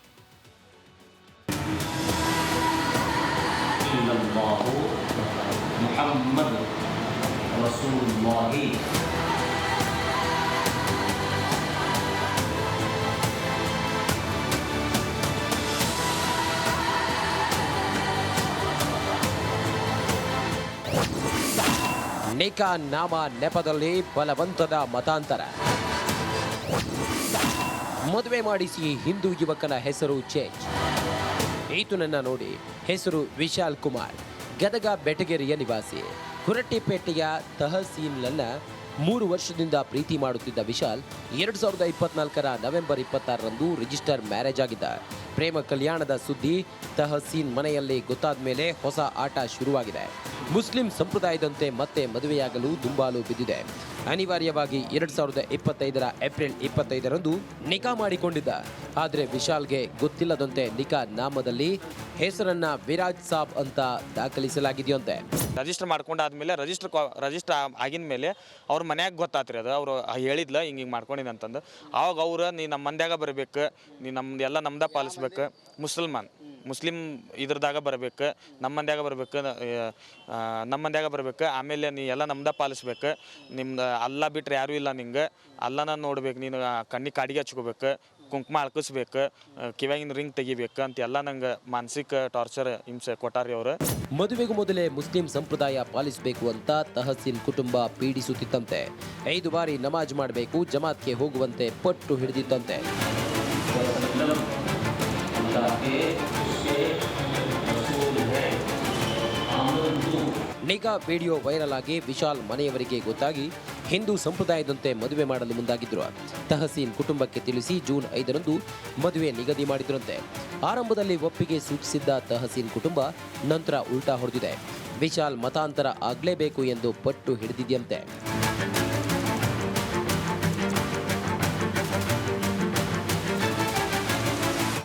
ನಿಖಾ ನಾಮ ನೆಪದಲ್ಲಿ ಬಲವಂತದ ಮತಾಂತರ. ಮದುವೆ ಮಾಡಿಸಿ ಹಿಂದೂ ಯುವಕನ ಹೆಸರು ಚೇಂಜ್. ಈತನನ್ನ ನೋಡಿ, ಹೆಸರು ವಿಶಾಲ್ ಕುಮಾರ್, ಗದಗ ಬೆಟಗೇರಿಯ ನಿವಾಸಿ. ಕುರಟ್ಟಿಪೇಟೆಯ ತಹಸೀಲ್ನನ್ನ 3 ವರ್ಷದಿಂದ ಪ್ರೀತಿ ಮಾಡುತ್ತಿದ್ದ ವಿಶಾಲ್ 2024ರ ನವೆಂಬರ್ 26ರಂದು ರಿಜಿಸ್ಟರ್ ಮ್ಯಾರೇಜ್ ಆಗಿದ್ದ. ಪ್ರೇಮ ಕಲ್ಯಾಣದ ಸುದ್ದಿ ತಹಸೀನ್ ಮನೆಯಲ್ಲಿ ಗೊತ್ತಾದ ಮೇಲೆ ಹೊಸ ಆಟ ಶುರುವಾಗಿದೆ. ಮುಸ್ಲಿಂ ಸಂಪ್ರದಾಯದಂತೆ ಮತ್ತೆ ಮದುವೆಯಾಗಲು ದುಂಬಾಲು ಬಿದ್ದಿದೆ. ಅನಿವಾರ್ಯವಾಗಿ 2025ರ ಏಪ್ರಿಲ್ 25ರಂದು ನಿಖಾ ಮಾಡಿಕೊಂಡಿದ್ದ. ಆದರೆ ವಿಶಾಲ್ಗೆ ಗೊತ್ತಿಲ್ಲದಂತೆ ನಿಖಾ ನಾಮದಲ್ಲಿ ಹೆಸರನ್ನ ವಿರಾಜ್ ಸಾಬ್ ಅಂತ ದಾಖಲಿಸಲಾಗಿದೆಯಂತೆ. ರಿಜಿಸ್ಟರ್ ಮಾಡ್ಕೊಂಡಾದ್ಮೇಲೆ ರಿಜಿಸ್ಟರ್ ಆಗಿದ ಮೇಲೆ ಅವ್ರ ಮನ್ಯಾಗ ಗೊತ್ತಾತ್ರಿ ಅದು. ಅವರು ಹೇಳಿದ್ಲ ಹಿಂಗೆ ಮಾಡ್ಕೊಂಡಿದ್ದೆ ಅಂತಂದು. ಆವಾಗ ಅವ್ರು ನೀ ನಮ್ಮ ಮಂದ್ಯಾಗ ಬರಬೇಕು, ನೀ ನಮ್ದು ಎಲ್ಲ ನಮ್ದ ಪಾಲಿಸ್ಬೇಕು, ಮುಸ್ಲಿಂ ಇದ್ರದಾಗ ಬರಬೇಕು, ನಮ್ಮ ಮಂದ್ಯಾಗ ಬರಬೇಕು, ಆಮೇಲೆ ನೀ ಎಲ್ಲ ನಮ್ದ ಪಾಲಿಸ್ಬೇಕು, ನಿಮ್ದು ಅಲ್ಲ ಬಿಟ್ರೆ ಯಾರೂ ಇಲ್ಲ, ನಿಂಗೆ ಅಲ್ಲನ ನೋಡ್ಬೇಕು, ನೀನು ಕಣ್ಣಿಗೆ ಕಾಡಿಗೆ ಹಚ್ಕೋಬೇಕು, ಕುಂಕುಮ ಅಳ್ಕಿಸ್ಬೇಕು, ಕಿವ್ಯಾಗಿನ ರಿಂಗ್ ತೆಗಿಬೇಕು ಅಂತ ಎಲ್ಲ ನಂಗೆ ಮಾನಸಿಕ ಟಾರ್ಚರ್ ಹಿಂಸೆ ಕೊಟ್ಟಾರಿ ಅವರು. ಮದುವೆಗೂ ಮೊದಲೇ ಮುಸ್ಲಿಂ ಸಂಪ್ರದಾಯ ಪಾಲಿಸಬೇಕು ಅಂತ ತಹಸೀಲ್ ಕುಟುಂಬ ಪೀಡಿಸುತ್ತಿತ್ತಂತೆ. 5 ಬಾರಿ ನಮಾಜ್ ಮಾಡಬೇಕು, ಜಮಾತ್ಗೆ ಹೋಗುವಂತೆ ಪಟ್ಟು ಹಿಡಿದಿತ್ತಂತೆ. ನಿಖಾ ವಿಡಿಯೋ ವೈರಲ್ ಆಗಿ ವಿಶಾಲ್ ಮನೆಯವರಿಗೆ ಗೊತ್ತಾಗಿ ಹಿಂದೂ ಸಂಪ್ರದಾಯದಂತೆ ಮದುವೆ ಮಾಡಲು ಮುಂದಾಗಿದ್ರು. ತಹಸೀನ್ ಕುಟುಂಬಕ್ಕೆ ತಿಳಿಸಿ ಜೂನ್ 5ರಂದು ಮದುವೆ ನಿಗದಿ ಮಾಡಿದ್ರಂತೆ. ಆರಂಭದಲ್ಲಿ ಒಪ್ಪಿಗೆ ಸೂಚಿಸಿದ್ದ ತಹಸೀನ್ ಕುಟುಂಬ ನಂತರ ಉಲ್ಟಾ ಹೊಡೆದಿದೆ. ವಿಶಾಲ್ ಮತಾಂತರ ಆಗಲೇಬೇಕು ಎಂದು ಪಟ್ಟು ಹಿಡಿದಿದೆಯಂತೆ.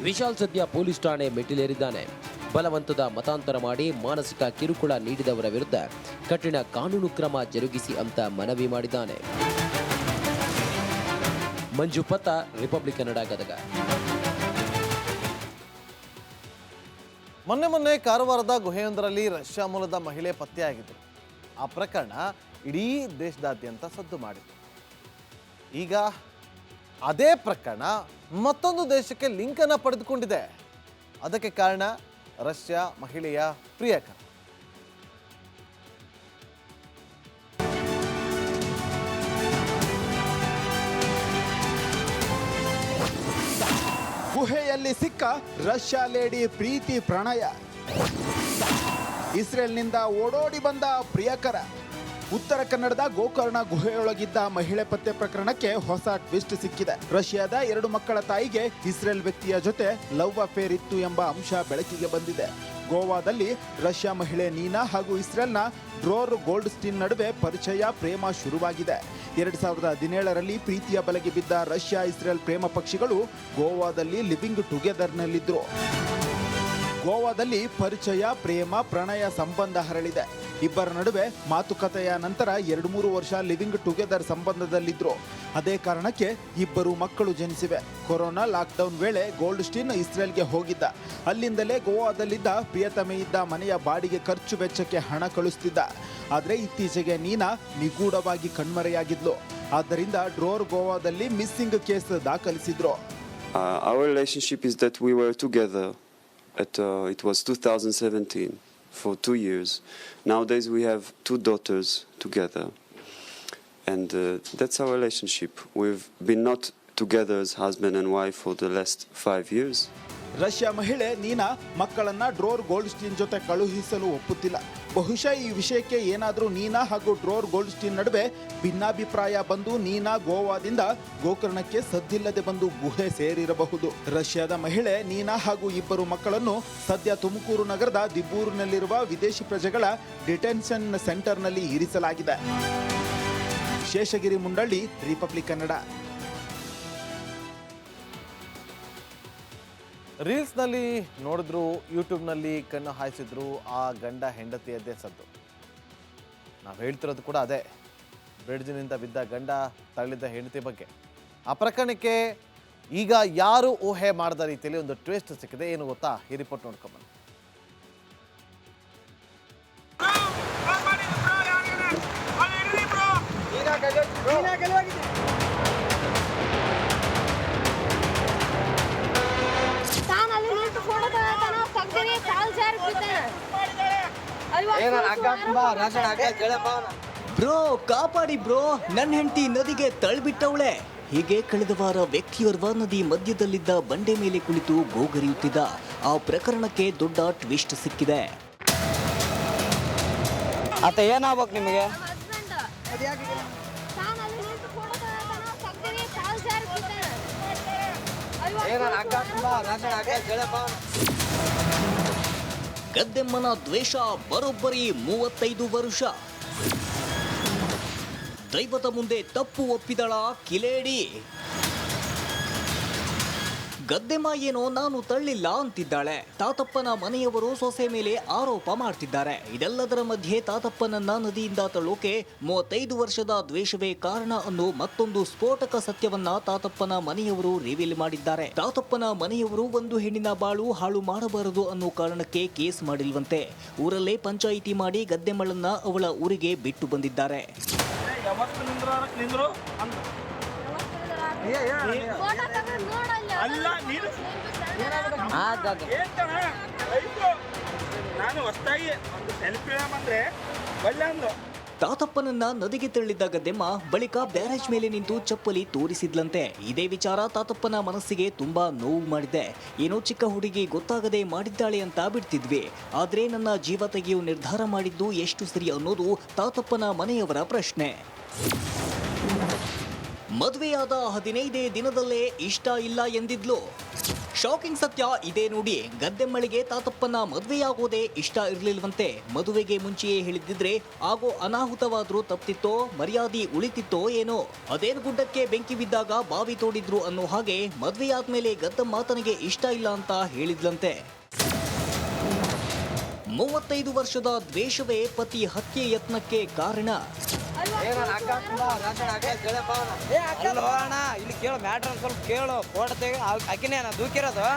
ವಿಶಾಲ್ ಸದ್ಯ ಪೊಲೀಸ್ ಠಾಣೆ ಮೆಟ್ಟಿಲೇರಿದ್ದಾನೆ. ಬಲವಂತದ ಮತಾಂತರ ಮಾಡಿ ಮಾನಸಿಕ ಕಿರುಕುಳ ನೀಡಿದವರ ವಿರುದ್ಧ ಕಠಿಣ ಕಾನೂನು ಕ್ರಮ ಜರುಗಿಸಿ ಅಂತ ಮನವಿ ಮಾಡಿದ್ದಾನೆ. ಮಂಜು ಪತ್ತ, ರಿಪಬ್ಲಿಕ್ ಕನ್ನಡ, ಗದಗ. ಮೊನ್ನೆ ಕಾರವಾರದ ಗುಹೆಯೊಂದರಲ್ಲಿ ರಷ್ಯಾ ಮೂಲದ ಮಹಿಳೆ ಪತ್ತೆಯಾಗಿದ್ದರು. ಆ ಪ್ರಕರಣ ಇಡೀ ದೇಶದಾದ್ಯಂತ ಸದ್ದು ಮಾಡಿತು. ಈಗ ಅದೇ ಪ್ರಕರಣ ಮತ್ತೊಂದು ದೇಶಕ್ಕೆ ಲಿಂಕನ್ನು ಪಡೆದುಕೊಂಡಿದೆ. ಅದಕ್ಕೆ ಕಾರಣ ರಷ್ಯಾ ಮಹಿಳೆಯ ಪ್ರಿಯಕರ. ಗುಹೆಯಲ್ಲಿ ಸಿಕ್ಕ ರಷ್ಯಾ ಲೇಡಿ ಪ್ರೀತಿ ಪ್ರಣಯ. ಇಸ್ರೇಲ್ನಿಂದ ಓಡೋಡಿ ಬಂದ ಪ್ರಿಯಕರ. ಉತ್ತರ ಕನ್ನಡದ ಗೋಕರ್ಣ ಗುಹೆಯೊಳಗಿದ್ದ ಮಹಿಳೆ ಪತ್ತೆ ಪ್ರಕರಣಕ್ಕೆ ಹೊಸ ಟ್ವಿಸ್ಟ್ ಸಿಕ್ಕಿದೆ. ರಷ್ಯಾದ 2 ಮಕ್ಕಳ ತಾಯಿಗೆ ಇಸ್ರೇಲ್ ವ್ಯಕ್ತಿಯ ಜೊತೆ ಲವ್ ಅಫೇರ್ ಇತ್ತು ಎಂಬ ಅಂಶ ಬೆಳಕಿಗೆ ಬಂದಿದೆ. ಗೋವಾದಲ್ಲಿ ರಷ್ಯಾ ಮಹಿಳೆ ನೀನಾ ಹಾಗೂ ಇಸ್ರೇಲ್ನ ಡ್ರೋರ್ ಗೋಲ್ಡ್ಸ್ಟೀನ್ ನಡುವೆ ಪರಿಚಯ, ಪ್ರೇಮ ಶುರುವಾಗಿದೆ. 2017ರಲ್ಲಿ ಪ್ರೀತಿಯ ಬಲೆಗೆ ಬಿದ್ದ ರಷ್ಯಾ ಇಸ್ರೇಲ್ ಪ್ರೇಮ ಪಕ್ಷಿಗಳು ಗೋವಾದಲ್ಲಿ ಲಿವಿಂಗ್ ಟುಗೆದರ್ನಲ್ಲಿದ್ದರು. ಗೋವಾದಲ್ಲಿ ಪರಿಚಯ, ಪ್ರೇಮ, ಪ್ರಣಯ ಸಂಬಂಧ ಹರಳಿದೆ. ಇಬ್ಬರ ನಡುವೆ ಮಾತುಕತೆಯ ನಂತರ 2-3 ವರ್ಷ ಲಿವಿಂಗ್ ಟುಗೆದರ್ ಸಂಬಂಧದಲ್ಲಿದ್ರು. ಅದೇ ಕಾರಣಕ್ಕೆ ಇಬ್ಬರು ಮಕ್ಕಳು ಜನಿಸಿವೆ. ಕೊರೋನಾ ಲಾಕ್ಡೌನ್ ವೇಳೆ ಗೋಲ್ಡ್ಸ್ಟೀನ್ ಇಸ್ರೇಲ್ಗೆ ಹೋಗಿದ್ದ. ಅಲ್ಲಿಂದಲೇ ಗೋವಾದಲ್ಲಿದ್ದ ಪ್ರಿಯತಮೆಯಿದ್ದ ಮನೆಯ ಬಾಡಿಗೆ ಖರ್ಚು ವೆಚ್ಚಕ್ಕೆ ಹಣ ಕಳಿಸ್ತಿದ್ದ. ಆದರೆ ಇತ್ತೀಚೆಗೆ ನೀನಾ ನಿಗೂಢವಾಗಿ ಕಣ್ಮರೆಯಾಗಿದ್ಲು. ಆದ್ದರಿಂದ ಡ್ರೋರ್ ಗೋವಾದಲ್ಲಿ ಮಿಸ್ಸಿಂಗ್ ಕೇಸ್ ದಾಖಲಿಸಿದ್ರು. Our relationship is that we were together it was 2017 for 2 years. Nowadays we have 2 daughters together, and that's our relationship. We've been not together as husband and wife for the last 5 years. Russia ಮಹಿಳೆ ನೀನಾ ಮಕ್ಕಳನ್ನ ಡ್ರೋರ್ Goldstein ಜೊತೆ ಕಳುಹಿಸಲು ಒಪ್ಪುತ್ತಿಲ್ಲ. ಬಹುಶಃ ಈ ವಿಷಯಕ್ಕೆ ಏನಾದರೂ ನೀನಾ ಹಾಗೂ ಡ್ರೋರ್ Goldstein ನಡುವೆ ಭಿನ್ನಾಭಿಪ್ರಾಯ ಬಂದು ನೀನಾ ಗೋವಾದಿಂದ ಗೋಕರ್ಣಕ್ಕೆ ಸದ್ದಿಲ್ಲದೆ ಬಂದು ಗುಹೆ ಸೇರಿರಬಹುದು. ರಷ್ಯಾದ ಮಹಿಳೆ ನೀನಾ ಹಾಗೂ ಇಬ್ಬರು ಮಕ್ಕಳನ್ನು ಸದ್ಯ ತುಮಕೂರು ನಗರದ ದಿಬ್ಬೂರಿನಲ್ಲಿರುವ ವಿದೇಶಿ ಪ್ರಜೆಗಳ ಡಿಟೆನ್ಷನ್ ಸೆಂಟರ್ನಲ್ಲಿ ಇರಿಸಲಾಗಿದೆ. ಶೇಷಗಿರಿ ಮುಂಡಳ್ಳಿ, ರಿಪಬ್ಲಿಕ್ ಕನ್ನಡ. ರೀಲ್ಸ್ನಲ್ಲಿ ನೋಡಿದ್ರು, ಯೂಟ್ಯೂಬ್ನಲ್ಲಿ ಕಣ್ಣು ಹಾಯಿಸಿದ್ರು, ಆ ಗಂಡ ಹೆಂಡತಿಯದ್ದೇ ಸದ್ದು. ನಾವು ಹೇಳ್ತಿರೋದು ಕೂಡ ಅದೇ, ಬ್ರಿಡ್ಜ್ನಿಂದ ಬಿದ್ದ ಗಂಡ ತಳ್ಳಿದ ಹೆಂಡತಿ ಬಗ್ಗೆ. ಆ ಪ್ರಕರಣಕ್ಕೆ ಈಗ ಯಾರು ಊಹೆ ಮಾಡಿದ ರೀತಿಯಲ್ಲಿ ಒಂದು ಟ್ವಿಸ್ಟ್ ಸಿಕ್ಕಿದೆ. ಏನು ಗೊತ್ತಾ? ಈ ರಿಪೋರ್ಟ್ ನೋಡ್ಕೊಂಬನ್ನಿ. ಬ್ರೋ ಕಾಪಾಡಿ ಬ್ರೋ, ನನ್ನ ಹೆಂಡತಿ ನದಿಗೆ ತಳ್ಳಿಬಿಟ್ಟವಳೆ. ಹೀಗೆ ಕಳೆದ ವಾರ ವ್ಯಕ್ತಿಯೋರ್ವ ನದಿ ಮಧ್ಯದಲ್ಲಿದ್ದ ಬಂಡೆ ಮೇಲೆ ಕುಳಿತು ಗೋಗರಿಯುತ್ತಿದ್ದ. ಆ ಪ್ರಕರಣಕ್ಕೆ ದೊಡ್ಡ ಟ್ವಿಸ್ಟ್ ಸಿಕ್ಕಿದೆ. ಆತ ಏನಾಗ್ಬೇಕು ನಿಮಗೆ? ಗದ್ದೆಮ್ಮನ ದ್ವೇಷ ಬರೋಬ್ಬರಿ 35 ವರ್ಷ. ದೈವದ ಮುಂದೆ ತಪ್ಪು ಒಪ್ಪಿದಳ ಕಿಲೇಡಿ. ಗದ್ದೆಮ್ಮ ಏನೋ ನಾನು ತಳ್ಳಿಲ್ಲ ಅಂತಿದ್ದಾಳೆ. ತಾತಪ್ಪನ ಮನೆಯವರು ಸೊಸೆ ಮೇಲೆ ಆರೋಪ ಮಾಡ್ತಿದ್ದಾರೆ. ಇದೆಲ್ಲದರ ಮಧ್ಯೆ ತಾತಪ್ಪನನ್ನ ನದಿಯಿಂದ ತಳ್ಳೋಕೆ 35 ವರ್ಷದ ದ್ವೇಷವೇ ಕಾರಣ ಅನ್ನೋ ಮತ್ತೊಂದು ಸ್ಫೋಟಕ ಸತ್ಯವನ್ನ ತಾತಪ್ಪನ ಮನೆಯವರು ರಿವೀಲ್ ಮಾಡಿದ್ದಾರೆ. ತಾತಪ್ಪನ ಮನೆಯವರು ಒಂದು ಹೆಣ್ಣಿನ ಬಾಳು ಹಾಳು ಮಾಡಬಾರದು ಅನ್ನೋ ಕಾರಣಕ್ಕೆ ಕೇಸ್ ಮಾಡಿಲ್ವಂತೆ. ಊರಲ್ಲೇ ಪಂಚಾಯಿತಿ ಮಾಡಿ ಗದ್ದೆಮ್ಮಳನ್ನ ಅವಳ ಊರಿಗೆ ಬಿಟ್ಟು ಬಂದಿದ್ದಾರೆ. ತಾತಪ್ಪನನ್ನ ನದಿಗೆ ತಳ್ಳಿದ್ದ ಗದ್ದೆಮ್ಮ ಬಳಿಕ ಬ್ಯಾರೇಜ್ ಮೇಲೆ ನಿಂತು ಚಪ್ಪಲಿ ತೋರಿಸಿದ್ಲಂತೆ. ಇದೇ ವಿಚಾರ ತಾತಪ್ಪನ ಮನಸ್ಸಿಗೆ ತುಂಬಾ ನೋವು ಮಾಡಿದೆ. ಏನೋ ಚಿಕ್ಕ ಹುಡುಗಿ ಗೊತ್ತಾಗದೆ ಮಾಡಿದ್ದಾಳೆ ಅಂತ ಬಿಡ್ತಿದ್ವಿ, ಆದ್ರೆ ನನ್ನ ಜೀವ ತೆಗೆಯೋ ನಿರ್ಧಾರ ಮಾಡಿದ್ದು ಎಷ್ಟು ಸರಿ ಅನ್ನೋದು ತಾತಪ್ಪನ ಮನೆಯವರ ಪ್ರಶ್ನೆ. ಮದುವೆಯಾದ 15 ದಿನದಲ್ಲೇ ಇಷ್ಟ ಇಲ್ಲ ಎಂದಿದ್ಲು. ಶಾಕಿಂಗ್ ಸತ್ಯ ಇದೇ ನೋಡಿ. ಗದ್ದೆಮ್ಮಳಿಗೆ ತಾತಪ್ಪನ ಮದುವೆಯಾಗೋದೇ ಇಷ್ಟ ಇರಲಿಲ್ವಂತೆ. ಮದುವೆಗೆ ಮುಂಚೆಯೇ ಹೇಳಿದ್ದಿದ್ರೆ ಆಗೋ ಅನಾಹುತವಾದ್ರೂ ತಪ್ತಿತ್ತೋ, ಮರ್ಯಾದೆ ಉಳಿತಿತ್ತೋ ಏನೋ. ಅದೇನು ಗುಡ್ಡಕ್ಕೆ ಬೆಂಕಿ ಬಿದ್ದಾಗ ಬಾವಿ ತೋಡಿದ್ರು ಅನ್ನೋ ಹಾಗೆ ಮದುವೆಯಾದ್ಮೇಲೆ ಗದ್ದಮ್ಮ ತನಗೆ ಇಷ್ಟ ಇಲ್ಲ ಅಂತ ಹೇಳಿದ್ಲಂತೆ. 35 ವರ್ಷದ ದ್ವೇಷವೇ ಪತಿ ಹತ್ಯೆ ಯತ್ನಕ್ಕೆ ಕಾರಣ. ಇಲ್ಲಿ ಕೇಳು, ಮ್ಯಾಟ್ರ್ ಸ್ವಲ್ಪ ಕೇಳು. ಫೋಟೋ ತೆಗಿ, ಆಕಿನೇ ದೂಕಿರೋದು.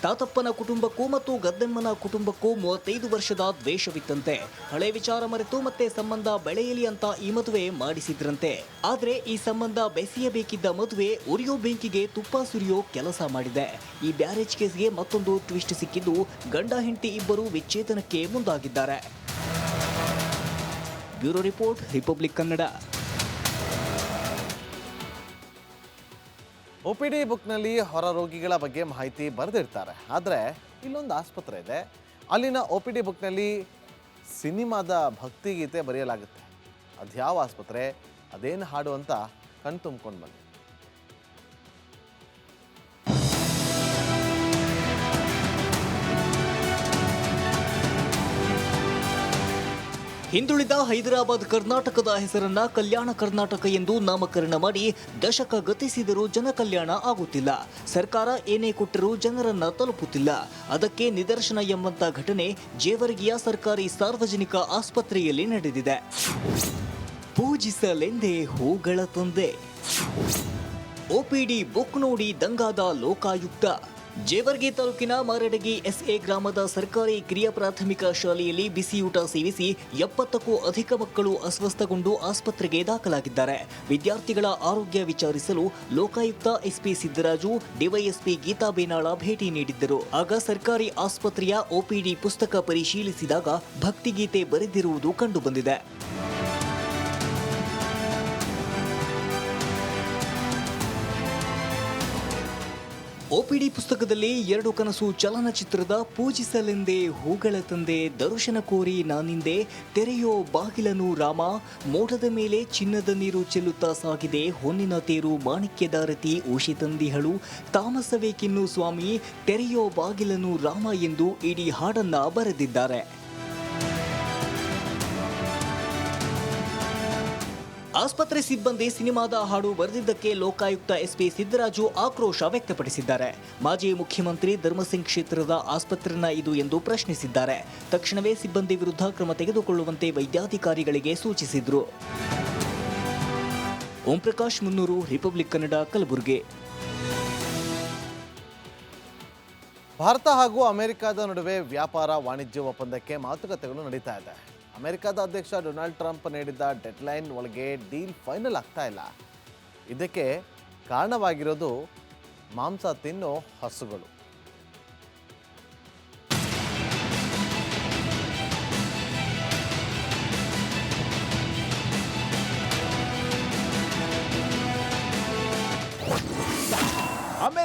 ತಾತಪ್ಪನ ಕುಟುಂಬಕ್ಕೂ ಮತ್ತು ಗದ್ದೆಮ್ಮನ ಕುಟುಂಬಕ್ಕೂ 35 ವರ್ಷದ ದ್ವೇಷವಿತ್ತಂತೆ. ಹಳೆ ವಿಚಾರ ಮರೆತು ಮತ್ತೆ ಸಂಬಂಧ ಬೆಳೆಯಲಿ ಅಂತ ಈ ಮದುವೆ ಮಾಡಿಸಿದ್ರಂತೆ. ಆದ್ರೆ ಈ ಸಂಬಂಧ ಬೆಸೆಯಬೇಕಿದ್ದ ಮದುವೆ ಉರಿಯೋ ಬೆಂಕಿಗೆ ತುಪ್ಪ ಸುರಿಯೋ ಕೆಲಸ ಮಾಡಿದೆ. ಈ ಬ್ಯಾರೇಜ್ ಕೇಸ್ಗೆ ಮತ್ತೊಂದು ಟ್ವಿಸ್ಟ್ ಸಿಕ್ಕಿದ್ದು ಗಂಡ ಹೆಂಡತಿ ಇಬ್ಬರು ವಿಚ್ಛೇದನಕ್ಕೆ ಮುಂದಾಗಿದ್ದಾರೆ. Bureau report, republic Kannada. OPD ಬುಕ್ನಲ್ಲಿ ಹೊರ ರೋಗಿಗಳ ಬಗ್ಗೆ ಮಾಹಿತಿ ಬರೆದಿರ್ತಾರೆ. ಆದರೆ ಇಲ್ಲೊಂದು ಆಸ್ಪತ್ರೆ ಇದೆ, ಅಲ್ಲಿನ OPD ಬುಕ್ನಲ್ಲಿ ಸಿನಿಮಾದ ಭಕ್ತಿಗೀತೆ ಬರೆಯಲಾಗುತ್ತೆ. ಅದ್ಯಾವ ಆಸ್ಪತ್ರೆ, ಅದೇನು ಹಾಡು ಅಂತ ಕಣ್ ತುಂಬ್ಕೊಂಡು ಬನ್ನಿ. ಹಿಂದುಳಿದ ಹೈದರಾಬಾದ್ ಕರ್ನಾಟಕದ ಹೆಸರನ್ನ ಕಲ್ಯಾಣ ಕರ್ನಾಟಕ ಎಂದು ನಾಮಕರಣ ಮಾಡಿ ದಶಕ ಗತಿಸಿದರೂ ಜನ ಕಲ್ಯಾಣ ಆಗುತ್ತಿಲ್ಲ. ಸರ್ಕಾರ ಏನೇ ಕೊಟ್ಟರೂ ಜನರನ್ನ ತಲುಪುತ್ತಿಲ್ಲ. ಅದಕ್ಕೆ ನಿದರ್ಶನ ಎಂಬಂತ ಘಟನೆ ಜೇವರ್ಗಿಯ ಸರ್ಕಾರಿ ಸಾರ್ವಜನಿಕ ಆಸ್ಪತ್ರೆಯಲ್ಲಿ ನಡೆದಿದೆ. ಪೂಜಿಸಲೆಂದೇ ಹೂಗಳ ತಂದೆ. OPD ಬುಕ್ ನೋಡಿ ದಂಗಾದ ಲೋಕಾಯುಕ್ತ. ಜೇವರ್ಗಿ ತಾಲೂಕಿನ ಮಾರಡಗಿ SA ಗ್ರಾಮದ ಸರ್ಕಾರಿ ಕಿರಿಯ ಪ್ರಾಥಮಿಕ ಶಾಲೆಯಲ್ಲಿ ಬಿಸಿಯೂಟ ಸೇವಿಸಿ 70ಕ್ಕೂ ಅಧಿಕ ಮಕ್ಕಳು ಅಸ್ವಸ್ಥಗೊಂಡು ಆಸ್ಪತ್ರೆಗೆ ದಾಖಲಾಗಿದ್ದಾರೆ. ವಿದ್ಯಾರ್ಥಿಗಳ ಆರೋಗ್ಯ ವಿಚಾರಿಸಲು ಲೋಕಾಯುಕ್ತ SP ಸಿದ್ದರಾಜು, ಡಿವೈಎಸ್ಪಿ ಗೀತಾ ಬೇನಾಳ ಭೇಟಿ ನೀಡಿದ್ದರು. ಆಗ ಸರ್ಕಾರಿ ಆಸ್ಪತ್ರೆಯ OPD ಪುಸ್ತಕ ಪರಿಶೀಲಿಸಿದಾಗ ಭಕ್ತಿಗೀತೆ ಬರೆದಿರುವುದು ಕಂಡುಬಂದಿದೆ. OPD ಪುಸ್ತಕದಲ್ಲಿ 2 ಕನಸು ಚಲನಚಿತ್ರದ ಪೂಜಿಸಲೆಂದೇ ಹೂಗಳ ತಂದೆ, ದರ್ಶನ ಕೋರಿ ನಾನಿಂದೆ, ತೆರೆಯೋ ಬಾಗಿಲನು ರಾಮ, ಮೋಡದ ಮೇಲೆ ಚಿನ್ನದ ನೀರು ಚೆಲ್ಲುತ್ತಾ ಸಾಗಿದೆ ಹೊನ್ನಿನ ತೇರು, ಮಾಣಿಕ್ಯದಾರತಿ ಓಶಿ ತಂದಿಹಳು, ತಾಮಸವೇಕಿನ್ನು ಸ್ವಾಮಿ, ತೆರೆಯೋ ಬಾಗಿಲನು ರಾಮ ಎಂದು ಇಡೀ ಹಾಡನ್ನ ಬರೆದಿದ್ದಾರೆ. ಆಸ್ಪತ್ರೆ ಸಿಬ್ಬಂದಿ ಸಿನಿಮಾದ ಹಾಡು ಬರೆದಿದ್ದಕ್ಕೆ ಲೋಕಾಯುಕ್ತ SP ಸಿದ್ದರಾಜು ಆಕ್ರೋಶ ವ್ಯಕ್ತಪಡಿಸಿದ್ದಾರೆ. ಮಾಜಿ ಮುಖ್ಯಮಂತ್ರಿ ಧರ್ಮಸಿಂಗ್ ಕ್ಷೇತ್ರದ ಆಸ್ಪತ್ರೆನ ಇದು ಎಂದು ಪ್ರಶ್ನಿಸಿದ್ದಾರೆ. ತಕ್ಷಣವೇ ಸಿಬ್ಬಂದಿ ವಿರುದ್ಧ ಕ್ರಮ ತೆಗೆದುಕೊಳ್ಳುವಂತೆ ವೈದ್ಯಾಧಿಕಾರಿಗಳಿಗೆ ಸೂಚಿಸಿದರು. ಓಂ ಪ್ರಕಾಶ್ ಮುನ್ನೂರು, ರಿಪಬ್ಲಿಕ್ ಕನ್ನಡ, ಕಲಬುರಗಿ. ಭಾರತ ಹಾಗೂ ಅಮೆರಿಕದ ನಡುವೆ ವ್ಯಾಪಾರ ವಾಣಿಜ್ಯ ಒಪ್ಪಂದಕ್ಕೆ ಮಾತುಕತೆಗಳು ನಡೀತಾ ಇದೆ. ಅಮೆರಿಕದ ಅಧ್ಯಕ್ಷ ಡೊನಾಲ್ಡ್ ಟ್ರಂಪ್ ನೀಡಿದ್ದ ಡೆಡ್ಲೈನ್ ಒಳಗೆ ಡೀಲ್ ಫೈನಲ್ ಆಗ್ತಾ ಇಲ್ಲ. ಇದಕ್ಕೆ ಕಾರಣವಾಗಿರೋದು ಮಾಂಸ ತಿನ್ನೋ ಹಸುಗಳು.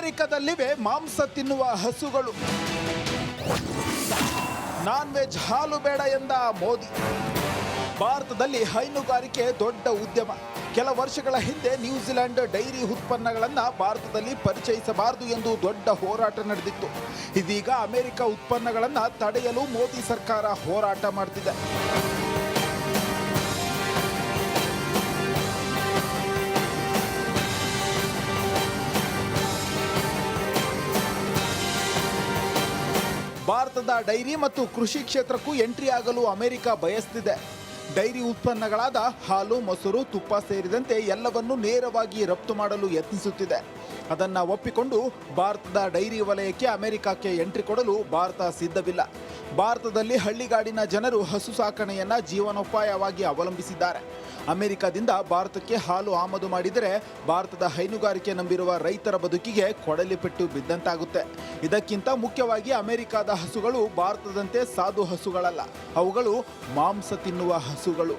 ಅಮೆರಿಕದಲ್ಲಿವೆ ಮಾಂಸ ತಿನ್ನುವ ಹಸುಗಳು. ನಾನ್ ವೆಜ್ ಹಾಲು ಬೇಡ ಎಂದ ಮೋದಿ. ಭಾರತದಲ್ಲಿ ಹೈನುಗಾರಿಕೆ ದೊಡ್ಡ ಉದ್ಯಮ. ಕೆಲ ವರ್ಷಗಳ ಹಿಂದೆ ನ್ಯೂಜಿಲೆಂಡ್ ಡೈರಿ ಉತ್ಪನ್ನಗಳನ್ನು ಭಾರತದಲ್ಲಿ ಪರಿಚಯಿಸಬಾರದು ಎಂದು ದೊಡ್ಡ ಹೋರಾಟ ನಡೆದಿತ್ತು. ಇದೀಗ ಅಮೆರಿಕ ಉತ್ಪನ್ನಗಳನ್ನು ತಡೆಯಲು ಮೋದಿ ಸರ್ಕಾರ ಹೋರಾಟ ಮಾಡ್ತಿದೆ. ಭಾರತದ ಡೈರಿ ಮತ್ತು ಕೃಷಿ ಕ್ಷೇತ್ರಕ್ಕೂ ಎಂಟ್ರಿ ಆಗಲು ಅಮೆರಿಕ ಬಯಸ್ತಿದೆ. ಡೈರಿ ಉತ್ಪನ್ನಗಳಾದ ಹಾಲು, ಮೊಸರು, ತುಪ್ಪ ಸೇರಿದಂತೆ ಎಲ್ಲವನ್ನೂ ನೇರವಾಗಿ ರಫ್ತು ಮಾಡಲು ಯತ್ನಿಸುತ್ತಿದೆ. ಅದನ್ನು ಒಪ್ಪಿಕೊಂಡು ಭಾರತದ ಡೈರಿ ವಲಯಕ್ಕೆ ಅಮೆರಿಕಕ್ಕೆ ಎಂಟ್ರಿ ಕೊಡಲು ಭಾರತ ಸಿದ್ಧವಿಲ್ಲ. ಭಾರತದಲ್ಲಿ ಹಳ್ಳಿಗಾಡಿನ ಜನರು ಹಸು ಸಾಕಣೆಯನ್ನು ಜೀವನೋಪಾಯವಾಗಿ ಅವಲಂಬಿಸಿದ್ದಾರೆ. ಅಮೆರಿಕದಿಂದ ಭಾರತಕ್ಕೆ ಹಾಲು ಆಮದು ಮಾಡಿದರೆ ಭಾರತದ ಹೈನುಗಾರಿಕೆ ನಂಬಿರುವ ರೈತರ ಬದುಕಿಗೆ ಕೊಡಲಿ ಪೆಟ್ಟು ಬಿದ್ದಂತಾಗುತ್ತೆ. ಇದಕ್ಕಿಂತ ಮುಖ್ಯವಾಗಿ ಅಮೆರಿಕದ ಹಸುಗಳು ಭಾರತದಂತೆ ಸಾಧು ಹಸುಗಳಲ್ಲ, ಅವುಗಳು ಮಾಂಸ ತಿನ್ನುವ ಹಸುಗಳು.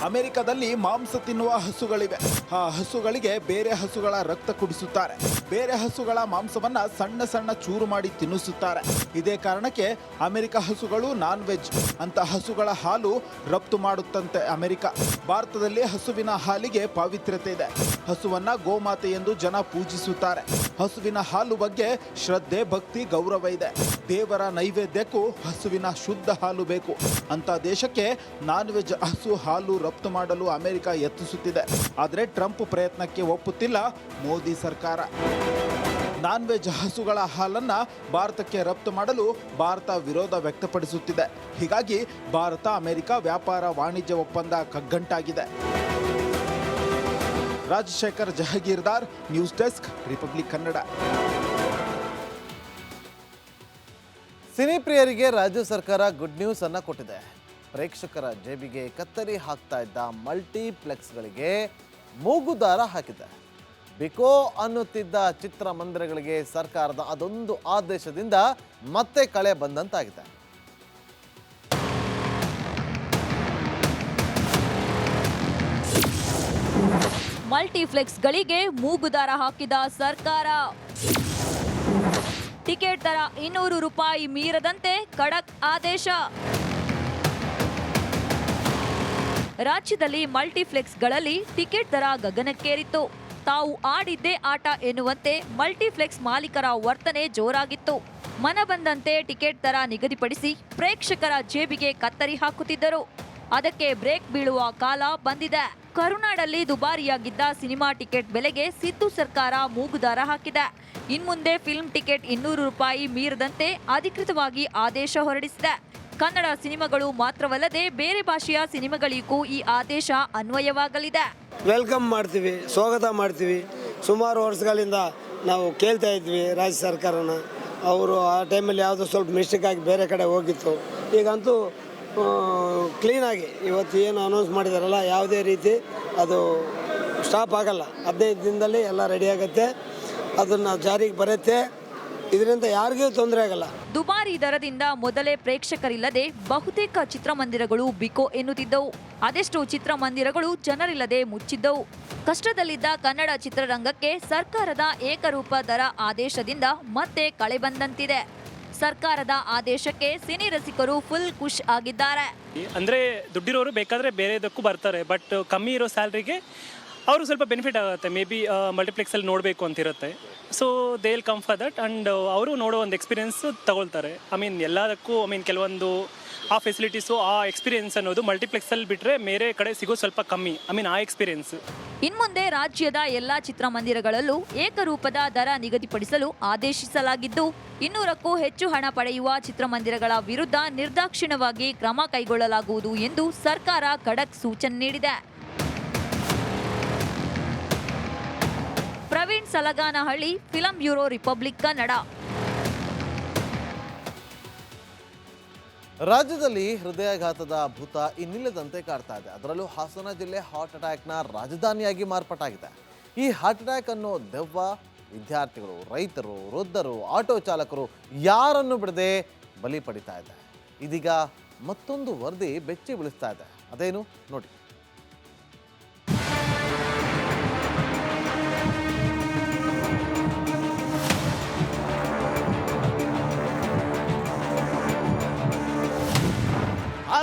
ಅಮೆರಿಕದಲ್ಲಿ ಮಾಂಸ ತಿನ್ನುವ ಹಸುಗಳಿವೆ. ಆ ಹಸುಗಳಿಗೆ ಬೇರೆ ಹಸುಗಳ ರಕ್ತ ಕುಡಿಸುತ್ತಾರೆ. ಬೇರೆ ಹಸುಗಳ ಮಾಂಸವನ್ನ ಸಣ್ಣ ಸಣ್ಣ ಚೂರು ಮಾಡಿ ತಿನ್ನಿಸುತ್ತಾರೆ. ಇದೇ ಕಾರಣಕ್ಕೆ ಅಮೆರಿಕ ಹಸುಗಳು ನಾನ್ ವೆಜ್. ಅಂತ ಹಸುಗಳ ಹಾಲು ರಫ್ತು ಮಾಡುತ್ತಂತೆ ಅಮೆರಿಕ. ಭಾರತದಲ್ಲಿ ಹಸುವಿನ ಹಾಲಿಗೆ ಪಾವಿತ್ರ್ಯತೆ ಇದೆ. ಹಸುವನ್ನ ಗೋಮಾತೆ ಎಂದು ಜನ ಪೂಜಿಸುತ್ತಾರೆ. ಹಸುವಿನ ಹಾಲು ಬಗ್ಗೆ ಶ್ರದ್ಧೆ, ಭಕ್ತಿ, ಗೌರವ ಇದೆ. ದೇವರ ನೈವೇದ್ಯಕ್ಕೂ ಹಸುವಿನ ಶುದ್ಧ ಹಾಲು ಬೇಕು. ಅಂತ ದೇಶಕ್ಕೆ ನಾನ್ ವೆಜ್ ಹಸು ಹಾಲು ರಫ್ತು ಮಾಡಲು ಅಮೆರಿಕ ಯತ್ನಿಸುತ್ತಿದೆ. ಆದರೆ ಟ್ರಂಪ್ ಪ್ರಯತ್ನಕ್ಕೆ ಒಪ್ಪುತ್ತಿಲ್ಲ ಮೋದಿ ಸರ್ಕಾರ. ನಾನ್ ವೆಜ್ ಹಸುಗಳ ಹಾಲನ್ನು ಭಾರತಕ್ಕೆ ರಫ್ತು ಮಾಡಲು ಭಾರತ ವಿರೋಧ ವ್ಯಕ್ತಪಡಿಸುತ್ತಿದೆ. ಹೀಗಾಗಿ ಭಾರತ ಅಮೆರಿಕ ವ್ಯಾಪಾರ ವಾಣಿಜ್ಯ ಒಪ್ಪಂದ ಕಗ್ಗಂಟಾಗಿದೆ. Rajashekhar Jahagirdar, news desk, republic Kannada. Cine ಪ್ರಿಯರಿಗೆ ರಾಜ್ಯ ಸರ್ಕಾರ ಗುಡ್ ನ್ಯೂಸ್ ಅನ್ನ ಕೊಟ್ಟಿದೆ. ಪ್ರೇಕ್ಷಕರ ಜೇಬಿಗೆ ಕತ್ತರಿ ಹಾಕ್ತಾ ಇದ್ದ ಮಲ್ಟಿಪ್ಲೆಕ್ಸ್ಗಳಿಗೆ ಮೂಗುದಾರ ಹಾಕಿದೆ. ಬಿಕೋ ಅನ್ನುತ್ತಿದ್ದ ಚಿತ್ರಮಂದಿರಗಳಿಗೆ ಸರ್ಕಾರದ ಅದೊಂದು ಆದೇಶದಿಂದ ಮತ್ತೆ ಕಳೆ ಬಂದಂತಾಗಿದೆ. ಮಲ್ಟಿಪ್ಲೆಕ್ಸ್ಗಳಿಗೆ ಮೂಗುದಾರ ಹಾಕಿದ ಸರ್ಕಾರ. ಟಿಕೆಟ್ ದರ 200 ರೂಪಾಯಿ ಮೀರದಂತೆ ಖಡಕ್ ಆದೇಶ. ರಾಜ್ಯದಲ್ಲಿ ಮಲ್ಟಿಪ್ಲೆಕ್ಸ್ಗಳಲ್ಲಿ ಟಿಕೆಟ್ ದರ ಗಗನಕ್ಕೇರಿತ್ತು. ತಾವು ಆಡಿದ್ದೇ ಆಟ ಎನ್ನುವಂತೆ ಮಲ್ಟಿಪ್ಲೆಕ್ಸ್ ಮಾಲೀಕರ ವರ್ತನೆ ಜೋರಾಗಿತ್ತು. ಮನಬಂದಂತೆ ಟಿಕೆಟ್ ದರ ನಿಗದಿಪಡಿಸಿ ಪ್ರೇಕ್ಷಕರ ಜೇಬಿಗೆ ಕತ್ತರಿ ಹಾಕುತ್ತಿದ್ದರು. ಅದಕ್ಕೆ ಬ್ರೇಕ್ ಬೀಳುವ ಕಾಲ ಬಂದಿದೆ. ಕರುನಾಡಲ್ಲಿ ದುಬಾರಿಯಾಗಿದ್ದ ಸಿನಿಮಾ ಟಿಕೆಟ್ ಬೆಲೆಗೆ ಸಿದ್ದು ಸರ್ಕಾರ ಮೂಗುದಾರ ಹಾಕಿದೆ. ಇನ್ಮುಂದೆ ಫಿಲ್ಮ್ ಟಿಕೆಟ್ 200 ರೂಪಾಯಿ ಮೀರದಂತೆ ಅಧಿಕೃತವಾಗಿ ಆದೇಶ ಹೊರಡಿಸಿದೆ. ಕನ್ನಡ ಸಿನಿಮಾಗಳು ಮಾತ್ರವಲ್ಲದೆ ಬೇರೆ ಭಾಷೆಯ ಸಿನಿಮಾಗಳಿಗೂ ಈ ಆದೇಶ ಅನ್ವಯವಾಗಲಿದೆ. ವೆಲ್ಕಮ್ ಮಾಡ್ತೀವಿ, ಸ್ವಾಗತ ಮಾಡ್ತೀವಿ. ಸುಮಾರು ವರ್ಷಗಳಿಂದ ನಾವು ಕೇಳ್ತಾ ಇದ್ವಿ ರಾಜ್ಯ ಸರ್ಕಾರನ. ಅವರು ಆ ಟೈಮಲ್ಲಿ ಯಾವುದೋ ಸ್ವಲ್ಪ ಮಿಸ್ಟೇಕ್ ಆಗಿ ಬೇರೆ ಕಡೆ ಹೋಗಿತ್ತು. ಈಗಂತೂ ಕ್ಲೀನಾಗಿ ಇವತ್ತು ಏನು ಅನೌನ್ಸ್ ಮಾಡಿದಾರಲ್ಲ, ಯಾವುದೇ ರೀತಿ ಅದು ಸ್ಟಾಪ್ ಆಗಲ್ಲ. 15 ದಿನದಲ್ಲಿ ಎಲ್ಲ ರೆಡಿ ಆಗುತ್ತೆ, ಅದನ್ನು ಜಾರಿಗೆ ಬರುತ್ತೆ. ಇದರಿಂದ ಯಾರಿಗೂ ತೊಂದರೆ ಆಗಲ್ಲ. ದುಬಾರಿ ದರದಿಂದ ಮೊದಲೇ ಪ್ರೇಕ್ಷಕರಿಲ್ಲದೆ ಬಹುತೇಕ ಚಿತ್ರಮಂದಿರಗಳು ಬಿಕೋ ಎನ್ನುತ್ತಿದ್ದವು. ಅದೆಷ್ಟೋ ಚಿತ್ರಮಂದಿರಗಳು ಜನರಿಲ್ಲದೆ ಮುಚ್ಚಿದ್ದವು. ಕಷ್ಟದಲ್ಲಿದ್ದ ಕನ್ನಡ ಚಿತ್ರರಂಗಕ್ಕೆ ಸರ್ಕಾರದ ಏಕರೂಪ ದರ ಆದೇಶದಿಂದ ಮತ್ತೆ ಕಳೆ ಬಂದಂತಿದೆ. ಸರ್ಕಾರದ ಆದೇಶಕ್ಕೆ ಸಿನಿ ರಸಿಕರು ಫುಲ್ ಖುಷ್ ಆಗಿದ್ದಾರೆ. ಅಂದರೆ ದುಡ್ಡಿರೋರು ಬೇಕಾದರೆ ಬೇರೆದಕ್ಕೂ ಬರ್ತಾರೆ, ಬಟ್ ಕಮ್ಮಿ ಇರೋ ಸ್ಯಾಲ್ರಿಗೆ ಅವರು ಸ್ವಲ್ಪ ಬೆನಿಫಿಟ್ ಆಗುತ್ತೆ. ಮೇ ಬಿ ಮಲ್ಟಿಪ್ಲೆಕ್ಸಲ್ಲಿ ನೋಡಬೇಕು ಅಂತಿರುತ್ತೆ. So they will come for that and ಅವರು ನೋಡೋ ಒಂದು ಎಕ್ಸ್ಪೀರಿಯೆನ್ಸ್ ತಗೊಳ್ತಾರೆ. ಎಲ್ಲದಕ್ಕೂ ಕೆಲವೊಂದು ಆ ಫೆಸಿಲಿಟೀಸು, ಆ ಎಕ್ಸ್ಪೀರಿಯೆನ್ಸ್ ಅನ್ನೋದು ಮಲ್ಟಿಪ್ಲೆಕ್ಸಲ್ಲಿ ಬಿಟ್ಟರೆ ಬೇರೆ ಕಡೆ ಸಿಗೋ ಸ್ವಲ್ಪ ಕಮ್ಮಿ. ಆ ಎಕ್ಸ್ಪೀರಿಯೆನ್ಸ್. ಇನ್ಮುಂದೆ ರಾಜ್ಯದ ಎಲ್ಲ ಚಿತ್ರಮಂದಿರಗಳಲ್ಲೂ ಏಕರೂಪದ ದರ ನಿಗದಿಪಡಿಸಲು ಆದೇಶಿಸಲಾಗಿದ್ದು, 200ಕ್ಕೂ ಹೆಚ್ಚು ಹಣ ಪಡೆಯುವ ಚಿತ್ರಮಂದಿರಗಳ ವಿರುದ್ಧ ನಿರ್ದಾಕ್ಷಿಣ್ಯವಾಗಿ ಕ್ರಮ ಕೈಗೊಳ್ಳಲಾಗುವುದು ಎಂದು ಸರ್ಕಾರ ಖಡಕ್ ಸೂಚನೆ ನೀಡಿದೆ. Praveen Salaganahalli, film bureau, republic Kannada. ರಾಜ್ಯದಲ್ಲಿ ಹೃದಯಾಘಾತದ ಭೂತ ಇನ್ನಿಲ್ಲದಂತೆ ಕಾಡ್ತಾ ಇದೆ. ಅದರಲ್ಲೂ ಹಾಸನ ಜಿಲ್ಲೆ ಹಾರ್ಟ್ ಅಟ್ಯಾಕ್ನ ರಾಜಧಾನಿಯಾಗಿ ಮಾರ್ಪಾಟಾಗಿದೆ. ಈ ಹಾರ್ಟ್ ಅಟ್ಯಾಕ್ ಅನ್ನೋ ದೆವ್ವ ವಿದ್ಯಾರ್ಥಿಗಳು, ರೈತರು, ವೃದ್ಧರು, ಆಟೋ ಚಾಲಕರು ಯಾರನ್ನು ಬಿಡದೆ ಬಲಿ ಪಡಿತಾ ಇದೆ. ಇದೀಗ ಮತ್ತೊಂದು ವರದಿ ಬೆಚ್ಚಿ ಬೀಳಿಸ್ತಾ ಇದೆ. ಅದೇನು ನೋಡಿ.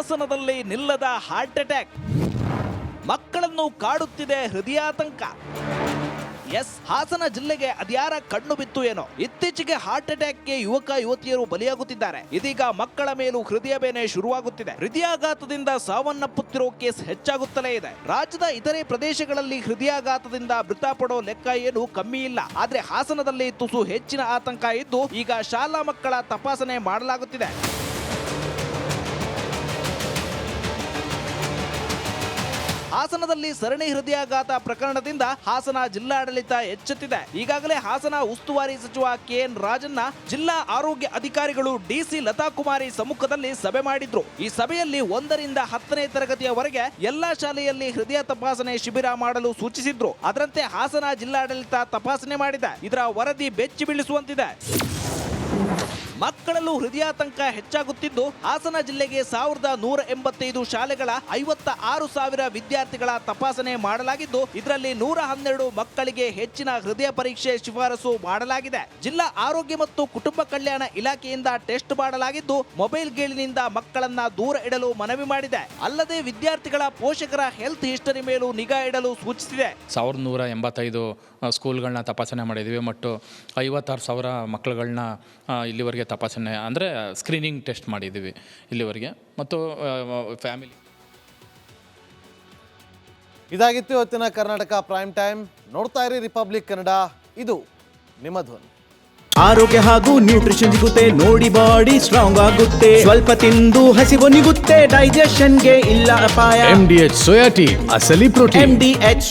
ಹಾಸನದಲ್ಲಿ ನಿಲ್ಲದ ಹಾರ್ಟ್ ಅಟ್ಯಾಕ್, ಮಕ್ಕಳನ್ನು ಕಾಡುತ್ತಿದೆ ಹೃದಯಾತಂಕ. ಎಸ್, ಹಾಸನ ಜಿಲ್ಲೆಗೆ ಅದ್ಯಾರ ಕಣ್ಣು ಬಿತ್ತು ಏನೋ, ಇತ್ತೀಚೆಗೆ ಹಾರ್ಟ್ ಅಟ್ಯಾಕ್ಗೆ ಯುವಕ ಯುವತಿಯರು ಬಲಿಯಾಗುತ್ತಿದ್ದಾರೆ. ಇದೀಗ ಮಕ್ಕಳ ಮೇಲೂ ಹೃದಯ ಬೇನೆ ಶುರುವಾಗುತ್ತಿದೆ. ಹೃದಯಾಘಾತದಿಂದ ಸಾವನ್ನಪ್ಪುತ್ತಿರೋ ಕೇಸ್ ಹೆಚ್ಚಾಗುತ್ತಲೇ ಇದೆ. ರಾಜ್ಯದ ಇತರೆ ಪ್ರದೇಶಗಳಲ್ಲಿ ಹೃದಯಾಘಾತದಿಂದ ಮೃತಪಡೋ ಲೆಕ್ಕ ಏನು ಕಮ್ಮಿ ಇಲ್ಲ. ಆದ್ರೆ ಹಾಸನದಲ್ಲಿ ತುಸು ಹೆಚ್ಚಿನ ಆತಂಕ ಇದ್ದು ಈಗ ಶಾಲಾ ಮಕ್ಕಳ ತಪಾಸಣೆ ಮಾಡಲಾಗುತ್ತಿದೆ. ಹಾಸನದಲ್ಲಿ ಸರಣಿ ಹೃದಯಾಘಾತ ಪ್ರಕರಣದಿಂದ ಹಾಸನ ಜಿಲ್ಲಾಡಳಿತ ಎಚ್ಚೆತ್ತಿದೆ. ಈಗಾಗಲೇ ಹಾಸನ ಉಸ್ತುವಾರಿ ಸಚಿವ KN ರಾಜಣ್ಣ ಜಿಲ್ಲಾ ಆರೋಗ್ಯ ಅಧಿಕಾರಿಗಳು DC ಲತಾ ಕುಮಾರಿ ಸಮ್ಮುಖದಲ್ಲಿ ಸಭೆ ಮಾಡಿದ್ರು. ಈ ಸಭೆಯಲ್ಲಿ 1ರಿಂದ 10ನೇ ತರಗತಿಯವರೆಗೆ ಎಲ್ಲಾ ಶಾಲೆಯಲ್ಲಿ ಹೃದಯ ತಪಾಸಣೆ ಶಿಬಿರ ಮಾಡಲು ಸೂಚಿಸಿದ್ರು. ಅದರಂತೆ ಹಾಸನ ಜಿಲ್ಲಾಡಳಿತ ತಪಾಸಣೆ ಮಾಡಿದೆ. ಇದರ ವರದಿ ಬೆಚ್ಚಿ ಬೀಳಿಸುವಂತಿದೆ. ಮಕ್ಕಳಲ್ಲೂ ಹೃದಯಾತಂಕ ಹೆಚ್ಚಾಗುತ್ತಿದ್ದು ಹಾಸನ ಜಿಲ್ಲೆಗೆ 1185 ಶಾಲೆಗಳ 56,000 ವಿದ್ಯಾರ್ಥಿಗಳ ತಪಾಸಣೆ ಮಾಡಲಾಗಿದ್ದು ಇದರಲ್ಲಿ 112 ಮಕ್ಕಳಿಗೆ ಹೆಚ್ಚಿನ ಹೃದಯ ಪರೀಕ್ಷೆ ಶಿಫಾರಸು ಮಾಡಲಾಗಿದೆ. ಜಿಲ್ಲಾ ಆರೋಗ್ಯ ಮತ್ತು ಕುಟುಂಬ ಕಲ್ಯಾಣ ಇಲಾಖೆಯಿಂದ ಟೆಸ್ಟ್ ಮಾಡಲಾಗಿದ್ದು ಮೊಬೈಲ್ ಗೇಳಿನಿಂದ ಮಕ್ಕಳನ್ನ ದೂರ ಇಡಲು ಮನವಿ ಮಾಡಿದೆ. ಅಲ್ಲದೆ ವಿದ್ಯಾರ್ಥಿಗಳ ಪೋಷಕರ ಹೆಲ್ತ್ ಹಿಸ್ಟರಿ ಮೇಲೂ ನಿಗಾ ಇಡಲು ಸೂಚಿಸಿದೆ. 1185 ಸ್ಕೂಲ್ಗಳನ್ನ ತಪಾಸಣೆ ಮಾಡಿದ್ದೀವಿ ಮತ್ತು 56,000 ಮಕ್ಕಳುಗಳನ್ನ ಇಲ್ಲಿವರೆಗೆ ತಪಾಸಣೆ ಅಂದರೆ ಸ್ಕ್ರೀನಿಂಗ್ ಟೆಸ್ಟ್ ಮಾಡಿದ್ದೀವಿ ಇಲ್ಲಿವರೆಗೆ. ಮತ್ತು ಫ್ಯಾಮಿಲಿ. ಇದಾಗಿತ್ತು ಇವತ್ತಿನ ಕರ್ನಾಟಕ ಪ್ರೈಮ್ ಟೈಮ್. ನೋಡ್ತಾ ಇರಿ ರಿಪಬ್ಲಿಕ್ ಕನ್ನಡ, ಇದು ನಿಮ್ಮ ಧ್ವನಿ. ಆರೋಗ್ಯ ಹಾಗೂ ನ್ಯೂಟ್ರಿಷನ್ ಸಿಗುತ್ತೆ ನೋಡಿ, ಬಾಡಿ ಸ್ಟ್ರಾಂಗ್ ಆಗುತ್ತೆ. ಸ್ವಲ್ಪ ತಿಂದು ಹಸಿವು ನಿಗುತ್ತೆ, ಡೈಜೆಷನ್ಗೆ ಇಲ್ಲ ಅಪಾಯ. MDH ಸೋಯಾ ಟೀ, ಅಸಲಿ ಪ್ರೋಟೀನ್. MDH